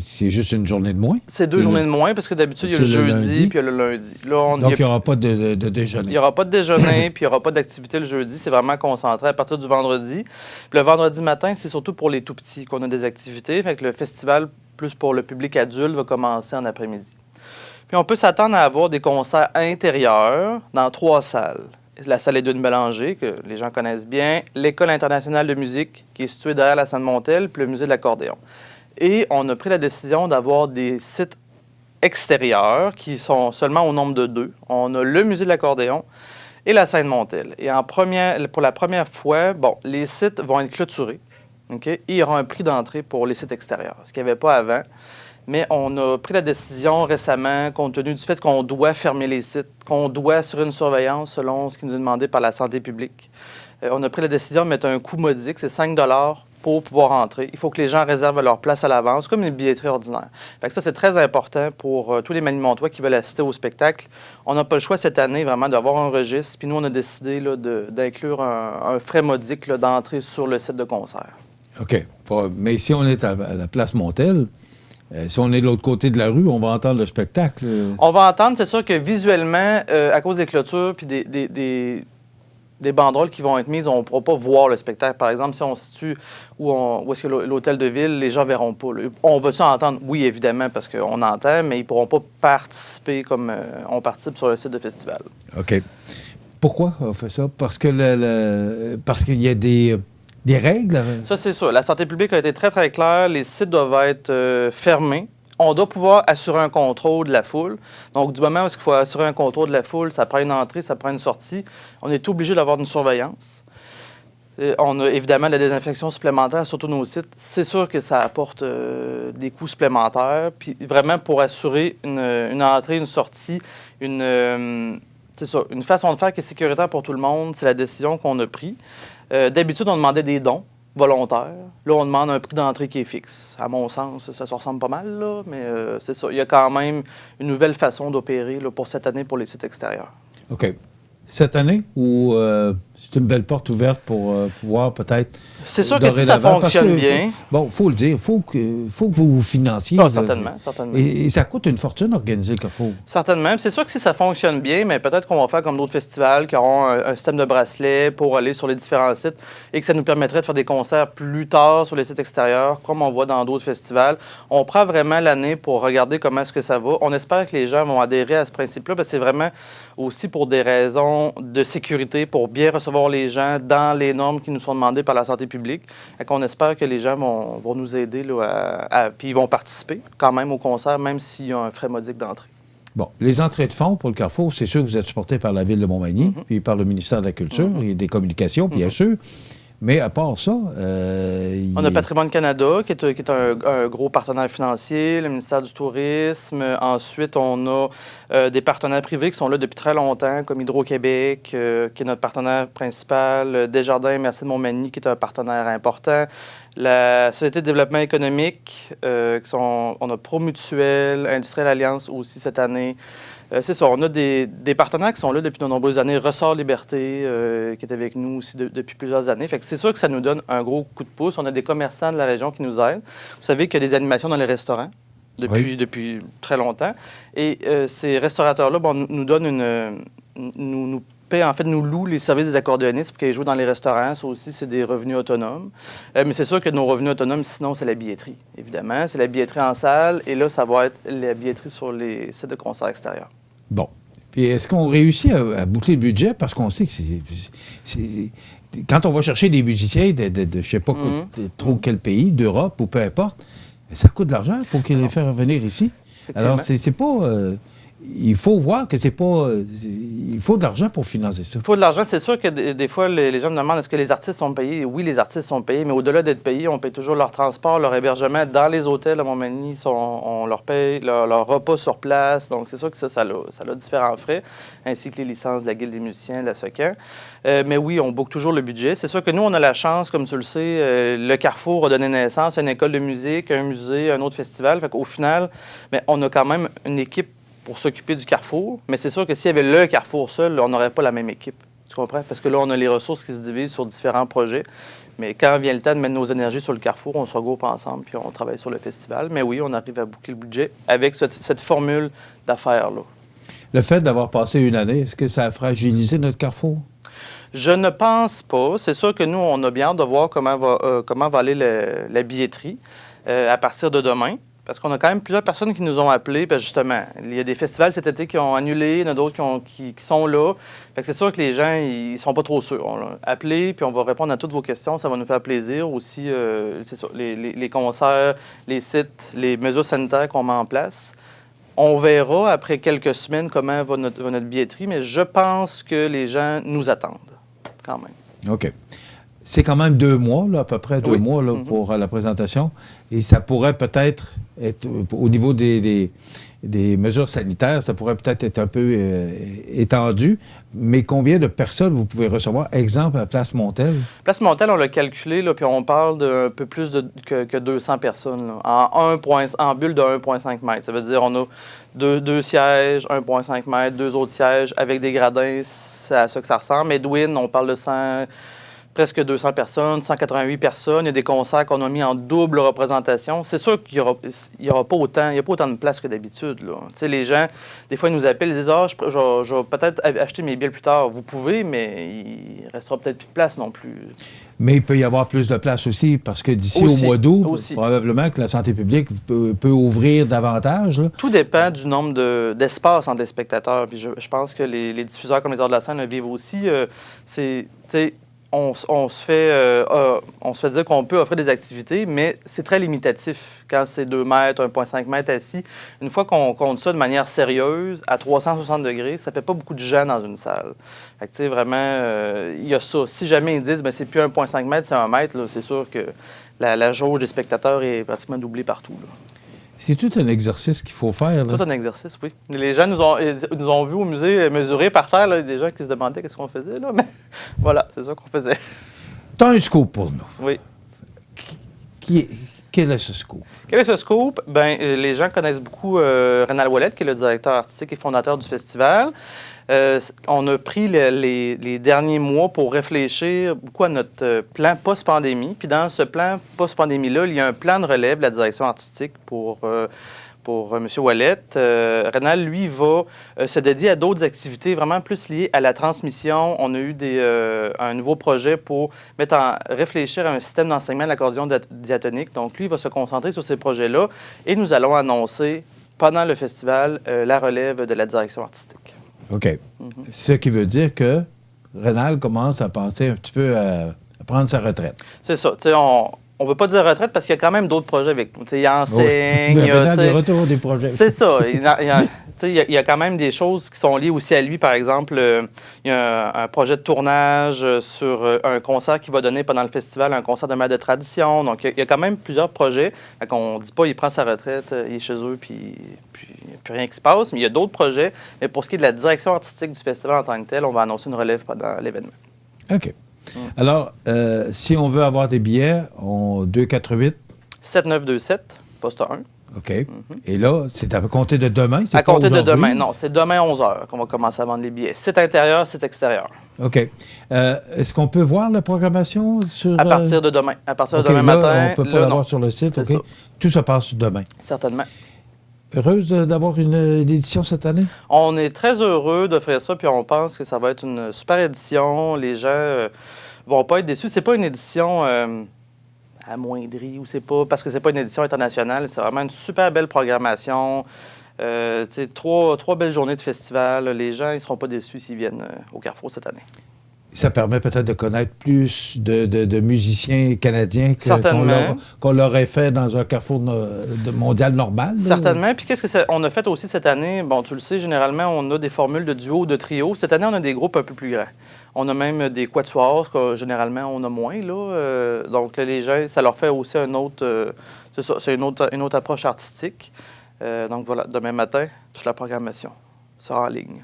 C'est juste une journée de moins? C'est 2 journées de moins, parce que d'habitude, il y a le jeudi puis il y a le lundi. Là, donc, il n'y aura pas de déjeuner? Il n'y aura pas de déjeuner, puis il n'y aura pas d'activité le jeudi. C'est vraiment concentré à partir du vendredi. Puis le vendredi matin, c'est surtout pour les tout-petits qu'on a des activités. Fait que le festival, plus pour le public adulte, va commencer en après-midi. Puis on peut s'attendre à avoir des concerts intérieurs dans 3 salles. La salle Edwin Bélanger, que les gens connaissent bien, l'École internationale de musique, qui est située derrière la Sainte-Montel, puis le musée de l'accordéon. Et on a pris la décision d'avoir des sites extérieurs qui sont seulement au nombre de 2. On a le musée de l'accordéon et la Sainte-Montel. Et pour la première fois, bon, les sites vont être clôturés. Okay? Et il y aura un prix d'entrée pour les sites extérieurs, ce qu'il n'y avait pas avant. Mais on a pris la décision récemment, compte tenu du fait qu'on doit fermer les sites, qu'on doit assurer une surveillance selon ce qui nous est demandé par la santé publique. On a pris la décision de mettre un coût modique, c'est 5 $ pour pouvoir entrer. Il faut que les gens réservent leur place à l'avance, comme une billetterie ordinaire. Fait que ça, c'est très important pour tous les Manimontois qui veulent assister au spectacle. On n'a pas le choix cette année vraiment d'avoir un registre. Puis nous, on a décidé là, d'inclure un frais modique là, d'entrée sur le site de concert. OK. Mais si on est à la place Montel... si on est de l'autre côté de la rue, on va entendre le spectacle. On va entendre, c'est sûr que visuellement, à cause des clôtures puis des banderoles qui vont être mises, on ne pourra pas voir le spectacle. Par exemple, si on se situe où est-ce que l'hôtel de ville, les gens ne verront pas. On va-tu entendre? Oui, évidemment, parce qu'on entend, mais ils ne pourront pas participer comme on participe sur le site de festival. OK. Pourquoi on fait ça? Parce que parce qu'il y a des règles? Ça, c'est sûr. La santé publique a été très, très claire. Les sites doivent être fermés. On doit pouvoir assurer un contrôle de la foule. Donc, du moment où il faut assurer un contrôle de la foule, ça prend une entrée, ça prend une sortie. On est obligé d'avoir une surveillance. On a évidemment de la désinfection supplémentaire sur tous nos sites. C'est sûr que ça apporte des coûts supplémentaires. Puis vraiment, pour assurer une entrée, une sortie, c'est ça, une façon de faire qui est sécuritaire pour tout le monde, c'est la décision qu'on a prise. D'habitude, on demandait des dons volontaires. Là, on demande un prix d'entrée qui est fixe. À mon sens, ça se ressemble pas mal, là, mais c'est ça. Il y a quand même une nouvelle façon d'opérer là, pour cette année pour les sites extérieurs. OK. Cette année ou C'est une belle porte ouverte pour pouvoir peut-être... C'est sûr que si ça fonctionne bien... Bon, il faut le dire, il faut que vous vous financiez. Certainement. Et ça coûte une fortune organiser le Carrefour. Certainement. C'est sûr que si ça fonctionne bien, mais peut-être qu'on va faire comme d'autres festivals qui auront un système de bracelet pour aller sur les différents sites et que ça nous permettrait de faire des concerts plus tard sur les sites extérieurs, comme on voit dans d'autres festivals. On prend vraiment l'année pour regarder comment est-ce que ça va. On espère que les gens vont adhérer à ce principe-là, parce que c'est vraiment aussi pour des raisons de sécurité, pour bien recevoir les gens dans les normes qui nous sont demandées par la santé publique. On espère que les gens vont nous aider, là, puis ils vont participer quand même au concert, même s'il y a un frais modique d'entrée. Bon, les entrées de fonds pour le Carrefour, c'est sûr que vous êtes supporté par la Ville de Montmagny, puis par le ministère de la Culture et des Communications, bien sûr. Mais à part ça... on a Patrimoine Canada, qui est un gros partenaire financier, le ministère du Tourisme. Ensuite, on a des partenaires privés qui sont là depuis très longtemps, comme Hydro-Québec, qui est notre partenaire principal, Desjardins Merci de Montmagny, qui est un partenaire important. La Société de développement économique, on a Promutuel, Industrielle Alliance aussi cette année. C'est ça, on a des partenaires qui sont là depuis de nombreuses années. Ressort Liberté, qui est avec nous aussi depuis plusieurs années. Fait que c'est sûr que ça nous donne un gros coup de pouce. On a des commerçants de la région qui nous aident. Vous savez qu'il y a des animations dans les restaurants depuis très longtemps. Et ces restaurateurs-là nous donnent nous paient, en fait, nous louent les services des accordéonistes pour qu'ils jouent dans les restaurants. Ça aussi, c'est des revenus autonomes. Mais c'est sûr que nos revenus autonomes, sinon, c'est la billetterie, évidemment. C'est la billetterie en salle. Et là, ça va être la billetterie sur les sites de concerts extérieurs. Bon. Puis est-ce qu'on réussit à boucler le budget? Parce qu'on sait que c'est quand on va chercher des musiciens de je ne sais pas trop quel pays, d'Europe ou peu importe, ça coûte de l'argent pour les faire venir ici. Alors, c'est pas... il faut voir que c'est pas... il faut de l'argent pour financer ça. Il faut de l'argent. C'est sûr que des fois, les gens me demandent est-ce que les artistes sont payés? Oui, les artistes sont payés, mais au-delà d'être payés, on paye toujours leur transport, leur hébergement dans les hôtels à Montmagny. On leur paye leur repas sur place. Donc, c'est sûr que ça a différents frais, ainsi que les licences de la Guilde des musiciens, de la SOCAN. Mais oui, on boucle toujours le budget. C'est sûr que nous, on a la chance, comme tu le sais, le Carrefour a donné naissance à une école de musique, un musée, un autre festival. Fait qu'au final, on a quand même une équipe pour s'occuper du Carrefour, mais c'est sûr que s'il y avait le Carrefour seul, on n'aurait pas la même équipe. Tu comprends? Parce que là, on a les ressources qui se divisent sur différents projets. Mais quand vient le temps de mettre nos énergies sur le Carrefour, on se regroupe ensemble puis on travaille sur le festival. Mais oui, on arrive à boucler le budget avec cette formule d'affaires-là. Le fait d'avoir passé une année, est-ce que ça a fragilisé notre Carrefour? Je ne pense pas. C'est sûr que nous, on a bien hâte de voir comment va aller la billetterie à partir de demain. Parce qu'on a quand même plusieurs personnes qui nous ont appelés, parce que justement, il y a des festivals cet été qui ont annulé, il y en a d'autres qui sont là. Fait que c'est sûr que les gens, ils sont pas trop sûrs. On l'a appelé, puis on va répondre à toutes vos questions, ça va nous faire plaisir. Aussi, c'est ça, les concerts, les sites, les mesures sanitaires qu'on met en place. On verra après quelques semaines comment va notre billetterie, mais je pense que les gens nous attendent quand même. OK. C'est quand même 2 mois, là, à peu près 2 mois là, pour la présentation. Et ça pourrait peut-être être, au niveau des mesures sanitaires, ça pourrait peut-être être un peu étendu. Mais combien de personnes vous pouvez recevoir? Exemple, à Place Montel? Place Montel, on l'a calculé, là, puis on parle d'un peu plus que 200 personnes, là, en bulle de 1,5 mètres. Ça veut dire on a deux sièges, 1,5 mètres, 2 autres sièges avec des gradins, c'est à ça que ça ressemble. Edwin, on parle de presque 200 personnes, 188 personnes. Il y a des concerts qu'on a mis en double représentation. C'est sûr qu'il n'y aura pas autant de place que d'habitude. Les gens, des fois, ils nous appellent, ils disent « Ah, je vais peut-être acheter mes billets plus tard. » Vous pouvez, mais il ne restera peut-être plus de place non plus. Mais il peut y avoir plus de place aussi, parce que d'ici au mois d'août, probablement que la santé publique peut ouvrir davantage. Là. Tout dépend du nombre d'espaces entre les spectateurs. Puis je pense que les diffuseurs comme les Arts de la scène le vivent aussi. On se fait dire qu'on peut offrir des activités, mais c'est très limitatif. Quand c'est 2 mètres, 1,5 mètres assis, une fois qu'on compte ça de manière sérieuse, à 360 degrés, ça fait pas beaucoup de gens dans une salle. Fait que, tu sais, vraiment, il y a ça. Si jamais ils disent que c'est plus 1,5 mètre, c'est 1 mètre, c'est sûr que la jauge des spectateurs est pratiquement doublée partout. Là. C'est tout un exercice qu'il faut faire. Là. Tout un exercice, oui. Les gens nous ont vus au musée mesurer par terre, là, des gens qui se demandaient qu'est-ce qu'on faisait, là, mais voilà, c'est ça qu'on faisait. T'as un scoop pour nous. Oui. Quel est ce scoop? Quel est ce scoop? Bien, les gens connaissent beaucoup Rénal Ouellette, qui est le directeur artistique et fondateur du festival. On a pris les derniers mois pour réfléchir beaucoup à notre plan post-pandémie. Puis dans ce plan post-pandémie-là, il y a un plan de relève de la direction artistique pour M. Ouellette. Rénal, lui, va se dédier à d'autres activités vraiment plus liées à la transmission. On a eu un nouveau projet pour réfléchir à un système d'enseignement de l'accordéon diatonique. Donc, lui, il va se concentrer sur ces projets-là et nous allons annoncer pendant le festival la relève de la direction artistique. OK. Ce qui veut dire que Rénal commence à penser un petit peu à prendre sa retraite. C'est ça. Tu sais, on ne veut pas dire retraite parce qu'il y a quand même d'autres projets avec nous. Tu sais, il enseigne. Oui. Rénal, du retour des projets. C'est ça. Il y a quand même des choses qui sont liées aussi à lui. Par exemple, il y a un projet de tournage sur un concert qu'il va donner pendant le festival, un concert de maître de tradition. Donc, il y a quand même plusieurs projets. On ne dit pas qu'il prend sa retraite, il est chez eux, puis il n'y a plus rien qui se passe. Mais il y a d'autres projets. Mais pour ce qui est de la direction artistique du festival en tant que tel, on va annoncer une relève pendant l'événement. OK. Alors, si on veut avoir des billets, 248 7927, poste 1. OK. Et là, c'est à compter de demain? À compter de demain, non. C'est demain 11h qu'on va commencer à vendre les billets. Site intérieur, site extérieur. OK. Est-ce qu'on peut voir la programmation sur... À partir de demain. À partir de demain matin. On peut pas l'avoir sur le site, OK? Tout se passe demain. Certainement. Heureuse d'avoir une édition cette année? On est très heureux d'offrir ça, puis on pense que ça va être une super édition. Les gens vont pas être déçus. C'est pas une édition amoindrie, ou c'est pas parce que c'est pas une édition internationale. C'est vraiment une super belle programmation. Trois belles journées de festival. Les gens, ils seront pas déçus s'ils viennent au Carrefour cette année. Ça permet peut-être de connaître plus de musiciens canadiens qu'on l'aurait fait dans un carrefour mondial normal. Là. Certainement. Puis qu'est-ce qu'on a fait aussi cette année? Bon, tu le sais, généralement, on a des formules de duo ou de trio. Cette année, on a des groupes un peu plus grands. On a même des quatuors, que généralement, on a moins. Là. Donc, là, les gens, ça leur fait aussi un autre... c'est une autre approche artistique. Donc, voilà, demain matin, toute la programmation sera en ligne.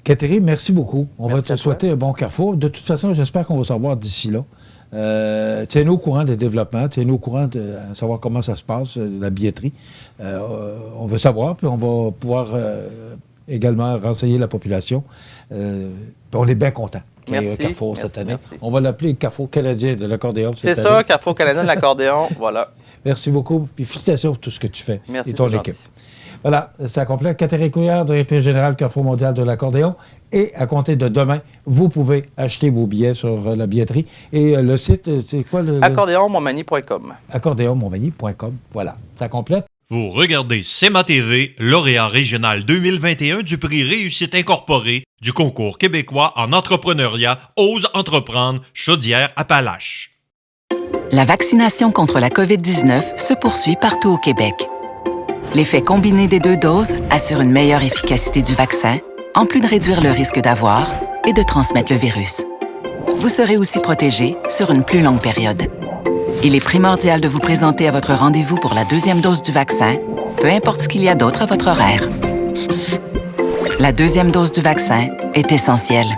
Catherine, merci beaucoup. On va te souhaiter un bon carrefour. De toute façon, j'espère qu'on va savoir d'ici là. Tiens-nous au courant des développements, tiens-nous au courant de savoir comment ça se passe, la billetterie. On veut savoir, puis on va pouvoir également renseigner la population. On est bien contents qu'il y ait un carrefour cette année. Merci. On va l'appeler le Carrefour canadien de l'accordéon cette année. C'est ça, Carrefour canadien de l'accordéon, voilà. Merci beaucoup, puis félicitations pour tout ce que tu fais et ton équipe. Voilà, ça complète. Catherine Couillard, directrice générale Carrefour mondial de l'accordéon. Et à compter de demain, vous pouvez acheter vos billets sur la billetterie. Et le site, c'est quoi? accordéonmontmagny.com. accordéonmontmagny.com. Voilà, ça complète. Vous regardez CEMA TV, lauréat régional 2021 du prix Réussite Incorporée du concours québécois en entrepreneuriat Ose entreprendre Chaudière-Appalaches. La vaccination contre la COVID-19 se poursuit partout au Québec. L'effet combiné des 2 doses assure une meilleure efficacité du vaccin, en plus de réduire le risque d'avoir et de transmettre le virus. Vous serez aussi protégé sur une plus longue période. Il est primordial de vous présenter à votre rendez-vous pour la 2e dose du vaccin, peu importe ce qu'il y a d'autre à votre horaire. La 2e dose du vaccin est essentielle.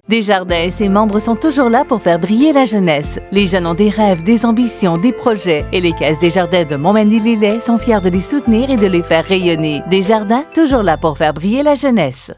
Desjardins et ses membres sont toujours là pour faire briller la jeunesse. Les jeunes ont des rêves, des ambitions, des projets. Et les Caisses Desjardins de Montmagny-Lillet sont fiers de les soutenir et de les faire rayonner. Desjardins, toujours là pour faire briller la jeunesse.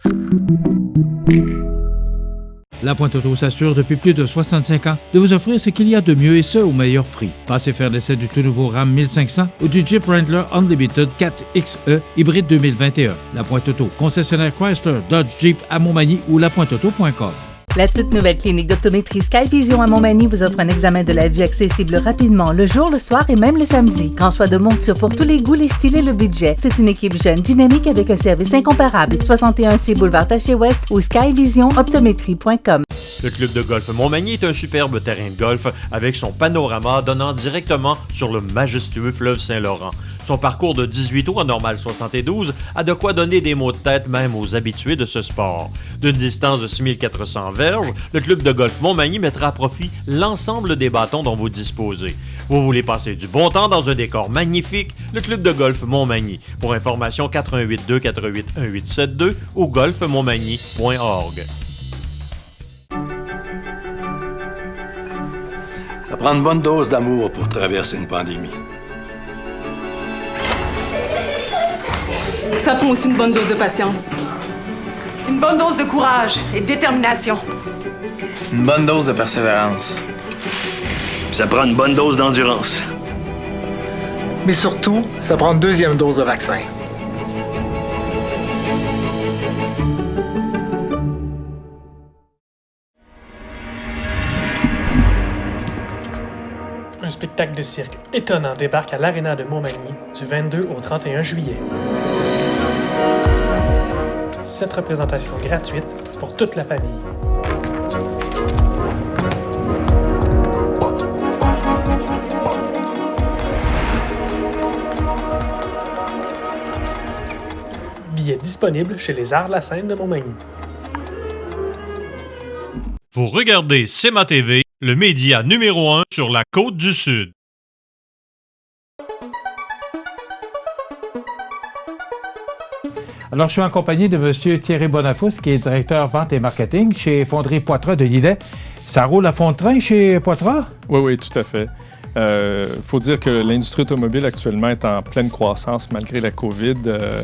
La Pointe Auto s'assure depuis plus de 65 ans de vous offrir ce qu'il y a de mieux et ce au meilleur prix. Passez faire l'essai du tout nouveau Ram 1500 ou du Jeep Wrangler Unlimited 4XE hybride 2021. La Pointe Auto, concessionnaire Chrysler, Dodge, Jeep à Montmagny ou lapointeauto.com. La toute nouvelle clinique d'optométrie Skyvision à Montmagny vous offre un examen de la vue accessible rapidement le jour, le soir et même le samedi. Grand choix de montures pour tous les goûts, les styles et le budget. C'est une équipe jeune, dynamique avec un service incomparable. 61C Boulevard Taché-Ouest ou skyvisionoptométrie.com. Le club de golf Montmagny est un superbe terrain de golf avec son panorama donnant directement sur le majestueux fleuve Saint-Laurent. Son parcours de 18 trous en normale 72 a de quoi donner des maux de tête même aux habitués de ce sport. D'une distance de 6400 verges, le club de golf Montmagny mettra à profit l'ensemble des bâtons dont vous disposez. Vous voulez passer du bon temps dans un décor magnifique? Le club de golf Montmagny. Pour information, 418 248 1872 ou golfmontmagny.org. Ça prend une bonne dose d'amour pour traverser une pandémie. Ça prend aussi une bonne dose de patience. Une bonne dose de courage et de détermination. Une bonne dose de persévérance. Ça prend une bonne dose d'endurance. Mais surtout, ça prend une deuxième dose de vaccin. Un spectacle de cirque étonnant débarque à l'Aréna de Montmagny du 22 au 31 juillet. 7 représentations gratuites pour toute la famille. Billets disponibles chez les Arts de la Scène de Montmagny. Vous regardez CEMA TV, le média numéro 1 sur la Côte-du-Sud. Alors, je suis en compagnie de M. Thierry Bonafous, qui est directeur vente et marketing chez Fonderie Poitras de Lillet. Ça roule à fond de train chez Poitras? Oui, tout à fait. Faut dire que l'industrie automobile actuellement est en pleine croissance malgré la COVID.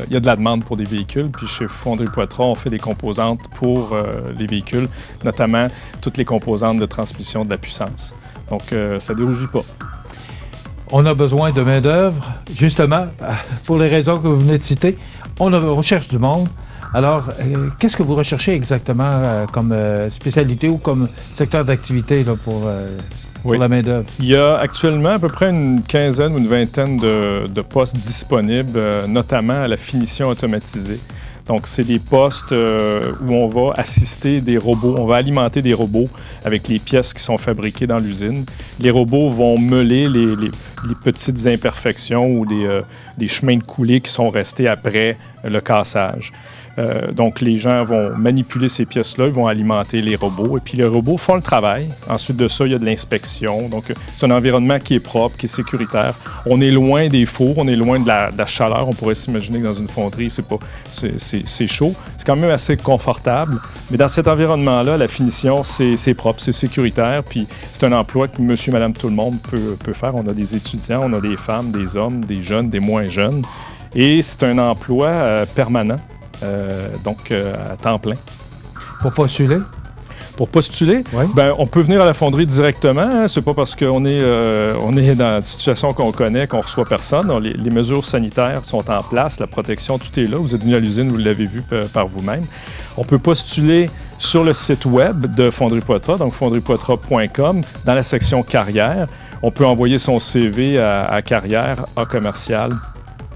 Il y a de la demande pour des véhicules. Puis chez Fonderie Poitras, on fait des composantes pour les véhicules, notamment toutes les composantes de transmission de la puissance. Donc, ça ne dérougit pas. On a besoin de main-d'œuvre, justement, pour les raisons que vous venez de citer. On cherche du monde. Alors, qu'est-ce que vous recherchez exactement comme spécialité ou comme secteur d'activité là, pour la main-d'œuvre? Il y a actuellement à peu près une quinzaine ou une vingtaine de postes disponibles, notamment à la finition automatisée. Donc, c'est des postes où on va assister des robots, on va alimenter des robots avec les pièces qui sont fabriquées dans l'usine. Les robots vont meuler les petites imperfections ou des chemins de coulée qui sont restés après le cassage. Donc, les gens vont manipuler ces pièces-là, ils vont alimenter les robots, et puis les robots font le travail. Ensuite de ça, il y a de l'inspection. Donc, c'est un environnement qui est propre, qui est sécuritaire. On est loin des fours, on est loin de la chaleur. On pourrait s'imaginer que dans une fonderie, c'est chaud. C'est quand même assez confortable. Mais dans cet environnement-là, la finition, c'est propre, c'est sécuritaire, puis c'est un emploi que monsieur, madame, tout le monde peut faire. On a des étudiants, on a des femmes, des hommes, des jeunes, des moins jeunes. Et c'est un emploi permanent. Donc à temps plein. Pour postuler? Pour postuler, oui. On peut venir à la fonderie directement. Hein. C'est pas parce qu'on est dans une situation qu'on connaît qu'on reçoit personne. Les mesures sanitaires sont en place, la protection, tout est là. Vous êtes venu à l'usine, vous l'avez vu par vous-même. On peut postuler sur le site web de Fonderie Poitras, donc fondriepoitras.com, dans la section carrière. On peut envoyer son CV à carrière à commercial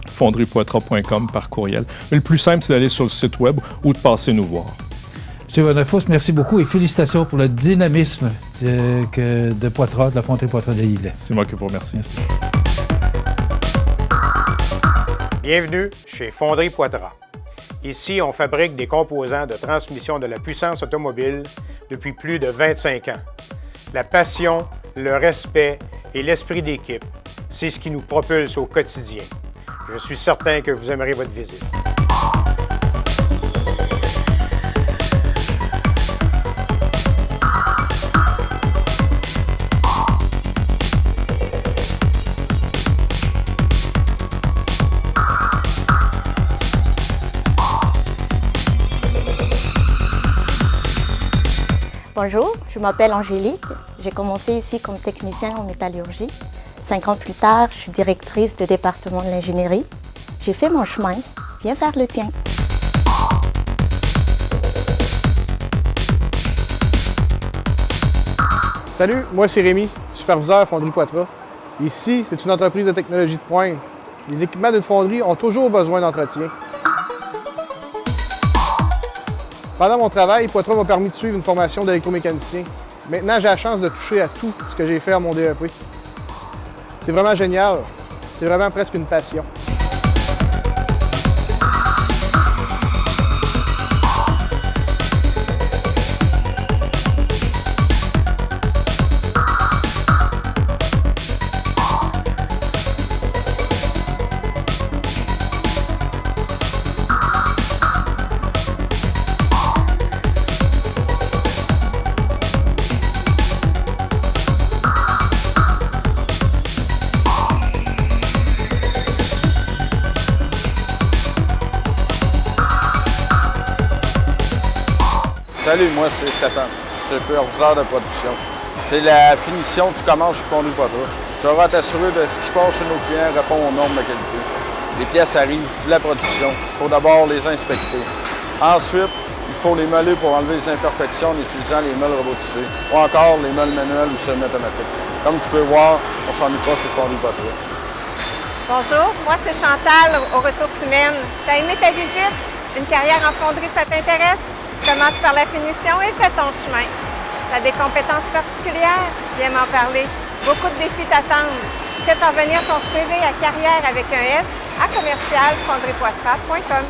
fondriepoitras.com par courriel. Mais le plus simple, c'est d'aller sur le site web ou de passer nous voir. M. Bonafous, merci beaucoup et félicitations pour le dynamisme de Poitras, de la Fonderie Poitras de Lillet. C'est moi qui vous remercie. Merci. Bienvenue chez Fonderie Poitras. Ici, on fabrique des composants de transmission de la puissance automobile depuis plus de 25 ans. La passion, le respect et l'esprit d'équipe, c'est ce qui nous propulse au quotidien. Je suis certain que vous aimerez votre visite. Bonjour, je m'appelle Angélique. J'ai commencé ici comme technicienne en métallurgie. 5 ans plus tard, je suis directrice de département de l'ingénierie. J'ai fait mon chemin. Viens faire le tien. Salut, moi c'est Rémi, superviseur Fonderie Poitras. Ici, c'est une entreprise de technologie de pointe. Les équipements d'une fonderie ont toujours besoin d'entretien. Pendant mon travail, Poitras m'a permis de suivre une formation d'électromécanicien. Maintenant, j'ai la chance de toucher à tout ce que j'ai fait à mon DEP. C'est vraiment génial. C'est vraiment presque une passion. Salut, moi c'est Stéphane. Je suis superviseur de production. C'est la finition que tu commandes chez Fonderie Poitras. Tu vas t'assurer de ce qui se passe chez nos clients répond aux normes de qualité. Les pièces arrivent de la production. Il faut d'abord les inspecter. Ensuite, il faut les meuler pour enlever les imperfections en utilisant les meules robotisés ou encore les meules manuelles ou semi-automatiques. Comme tu peux voir, on s'ennuie pas chez Fonderie Poitras. Bonjour, moi c'est Chantal aux ressources humaines. T'as aimé ta visite? Une carrière en fonderie, ça t'intéresse? Commence par la finition et fais ton chemin. T'as des compétences particulières? Viens m'en parler. Beaucoup de défis t'attendent. Fais parvenir ton CV à carrière avec un S à commercial-fonderiepoitras.com.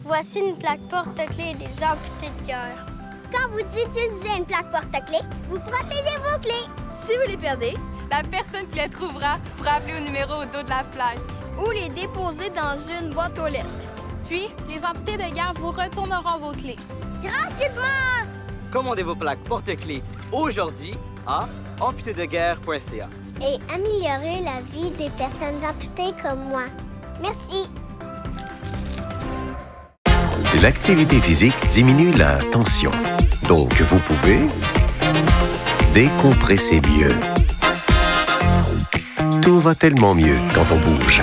Voici une plaque porte-clés des amputés de cœur. Quand vous utilisez une plaque porte-clés, vous protégez vos clés. Si vous les perdez, la personne qui les trouvera pourra appeler au numéro au dos de la plaque. Ou les déposer dans une boîte aux lettres. Puis, les amputés de guerre vous retourneront vos clés. Gratuitement! Commandez vos plaques porte-clés aujourd'hui à amputédeguerre.ca. Et améliorez la vie des personnes amputées comme moi. Merci. L'activité physique diminue la tension. Donc, vous pouvez décompresser mieux. Tout va tellement mieux quand on bouge.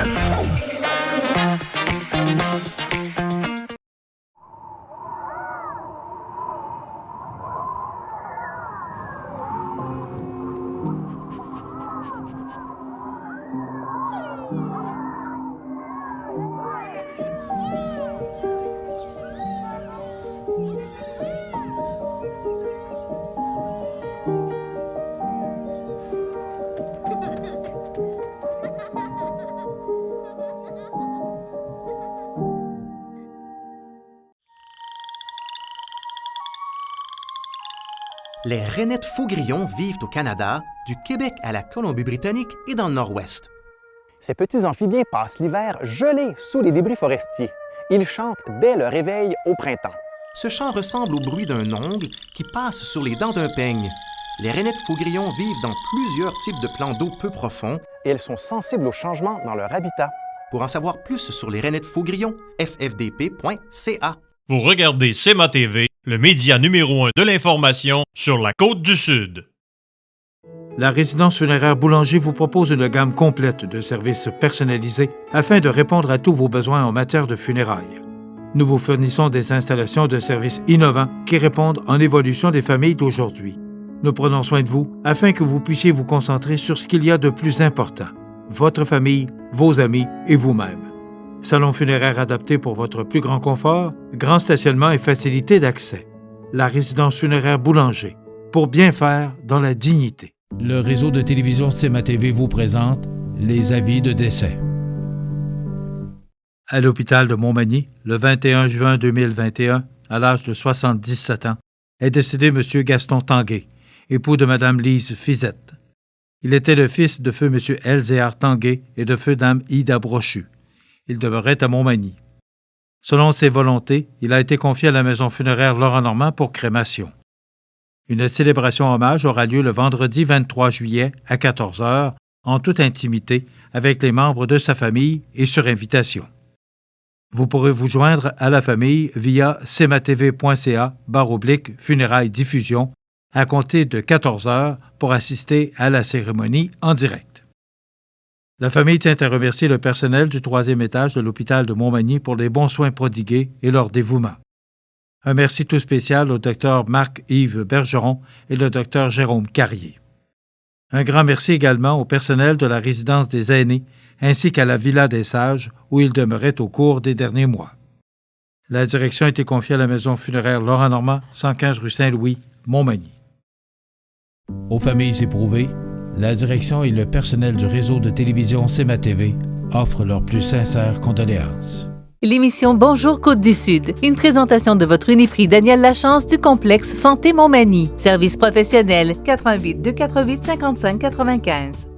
Les rainettes faux-grillons vivent au Canada, du Québec à la Colombie-Britannique et dans le Nord-Ouest. Ces petits amphibiens passent l'hiver gelés sous les débris forestiers. Ils chantent dès le réveil au printemps. Ce chant ressemble au bruit d'un ongle qui passe sur les dents d'un peigne. Les rainettes faux-grillons vivent dans plusieurs types de plans d'eau peu profonds. Et elles sont sensibles aux changements dans leur habitat. Pour en savoir plus sur les rainettes faux-grillons, ffdp.ca. Vous regardez CEMA TV, le média numéro 1 de l'information sur la Côte-du-Sud. La résidence funéraire Boulanger vous propose une gamme complète de services personnalisés afin de répondre à tous vos besoins en matière de funérailles. Nous vous fournissons des installations de services innovants qui répondent en évolution des familles d'aujourd'hui. Nous prenons soin de vous afin que vous puissiez vous concentrer sur ce qu'il y a de plus important, votre famille, vos amis et vous-même. Salon funéraire adapté pour votre plus grand confort, grand stationnement et facilité d'accès. La résidence funéraire Boulanger, pour bien faire dans la dignité. Le réseau de télévision CEMA TV vous présente les avis de décès. À l'hôpital de Montmagny, le 21 juin 2021, à l'âge de 77 ans, est décédé M. Gaston Tanguay, époux de Mme Lise Fizette. Il était le fils de feu M. Elzéar Tanguay et de feu Dame Ida Brochu. Il demeurait à Montmagny. Selon ses volontés, il a été confié à la maison funéraire Laurent-Normand pour crémation. Une célébration hommage aura lieu le vendredi 23 juillet à 14h, en toute intimité, avec les membres de sa famille et sur invitation. Vous pourrez vous joindre à la famille via cematv.ca/funérailles diffusion à compter de 14h pour assister à la cérémonie en direct. La famille tient à remercier le personnel du 3e étage de l'hôpital de Montmagny pour les bons soins prodigués et leur dévouement. Un merci tout spécial au Dr Marc-Yves Bergeron et le Dr Jérôme Carrier. Un grand merci également au personnel de la résidence des aînés ainsi qu'à la Villa des Sages où ils demeuraient au cours des derniers mois. La direction a été confiée à la maison funéraire Laurent-Normand, 115 rue Saint-Louis, Montmagny. Aux familles éprouvées, la direction et le personnel du réseau de télévision CEMA TV offrent leurs plus sincères condoléances. L'émission Bonjour Côte-du-Sud, une présentation de votre Uniprix Daniel Lachance du complexe Santé Montmagny. Service professionnel 88 248 55 95.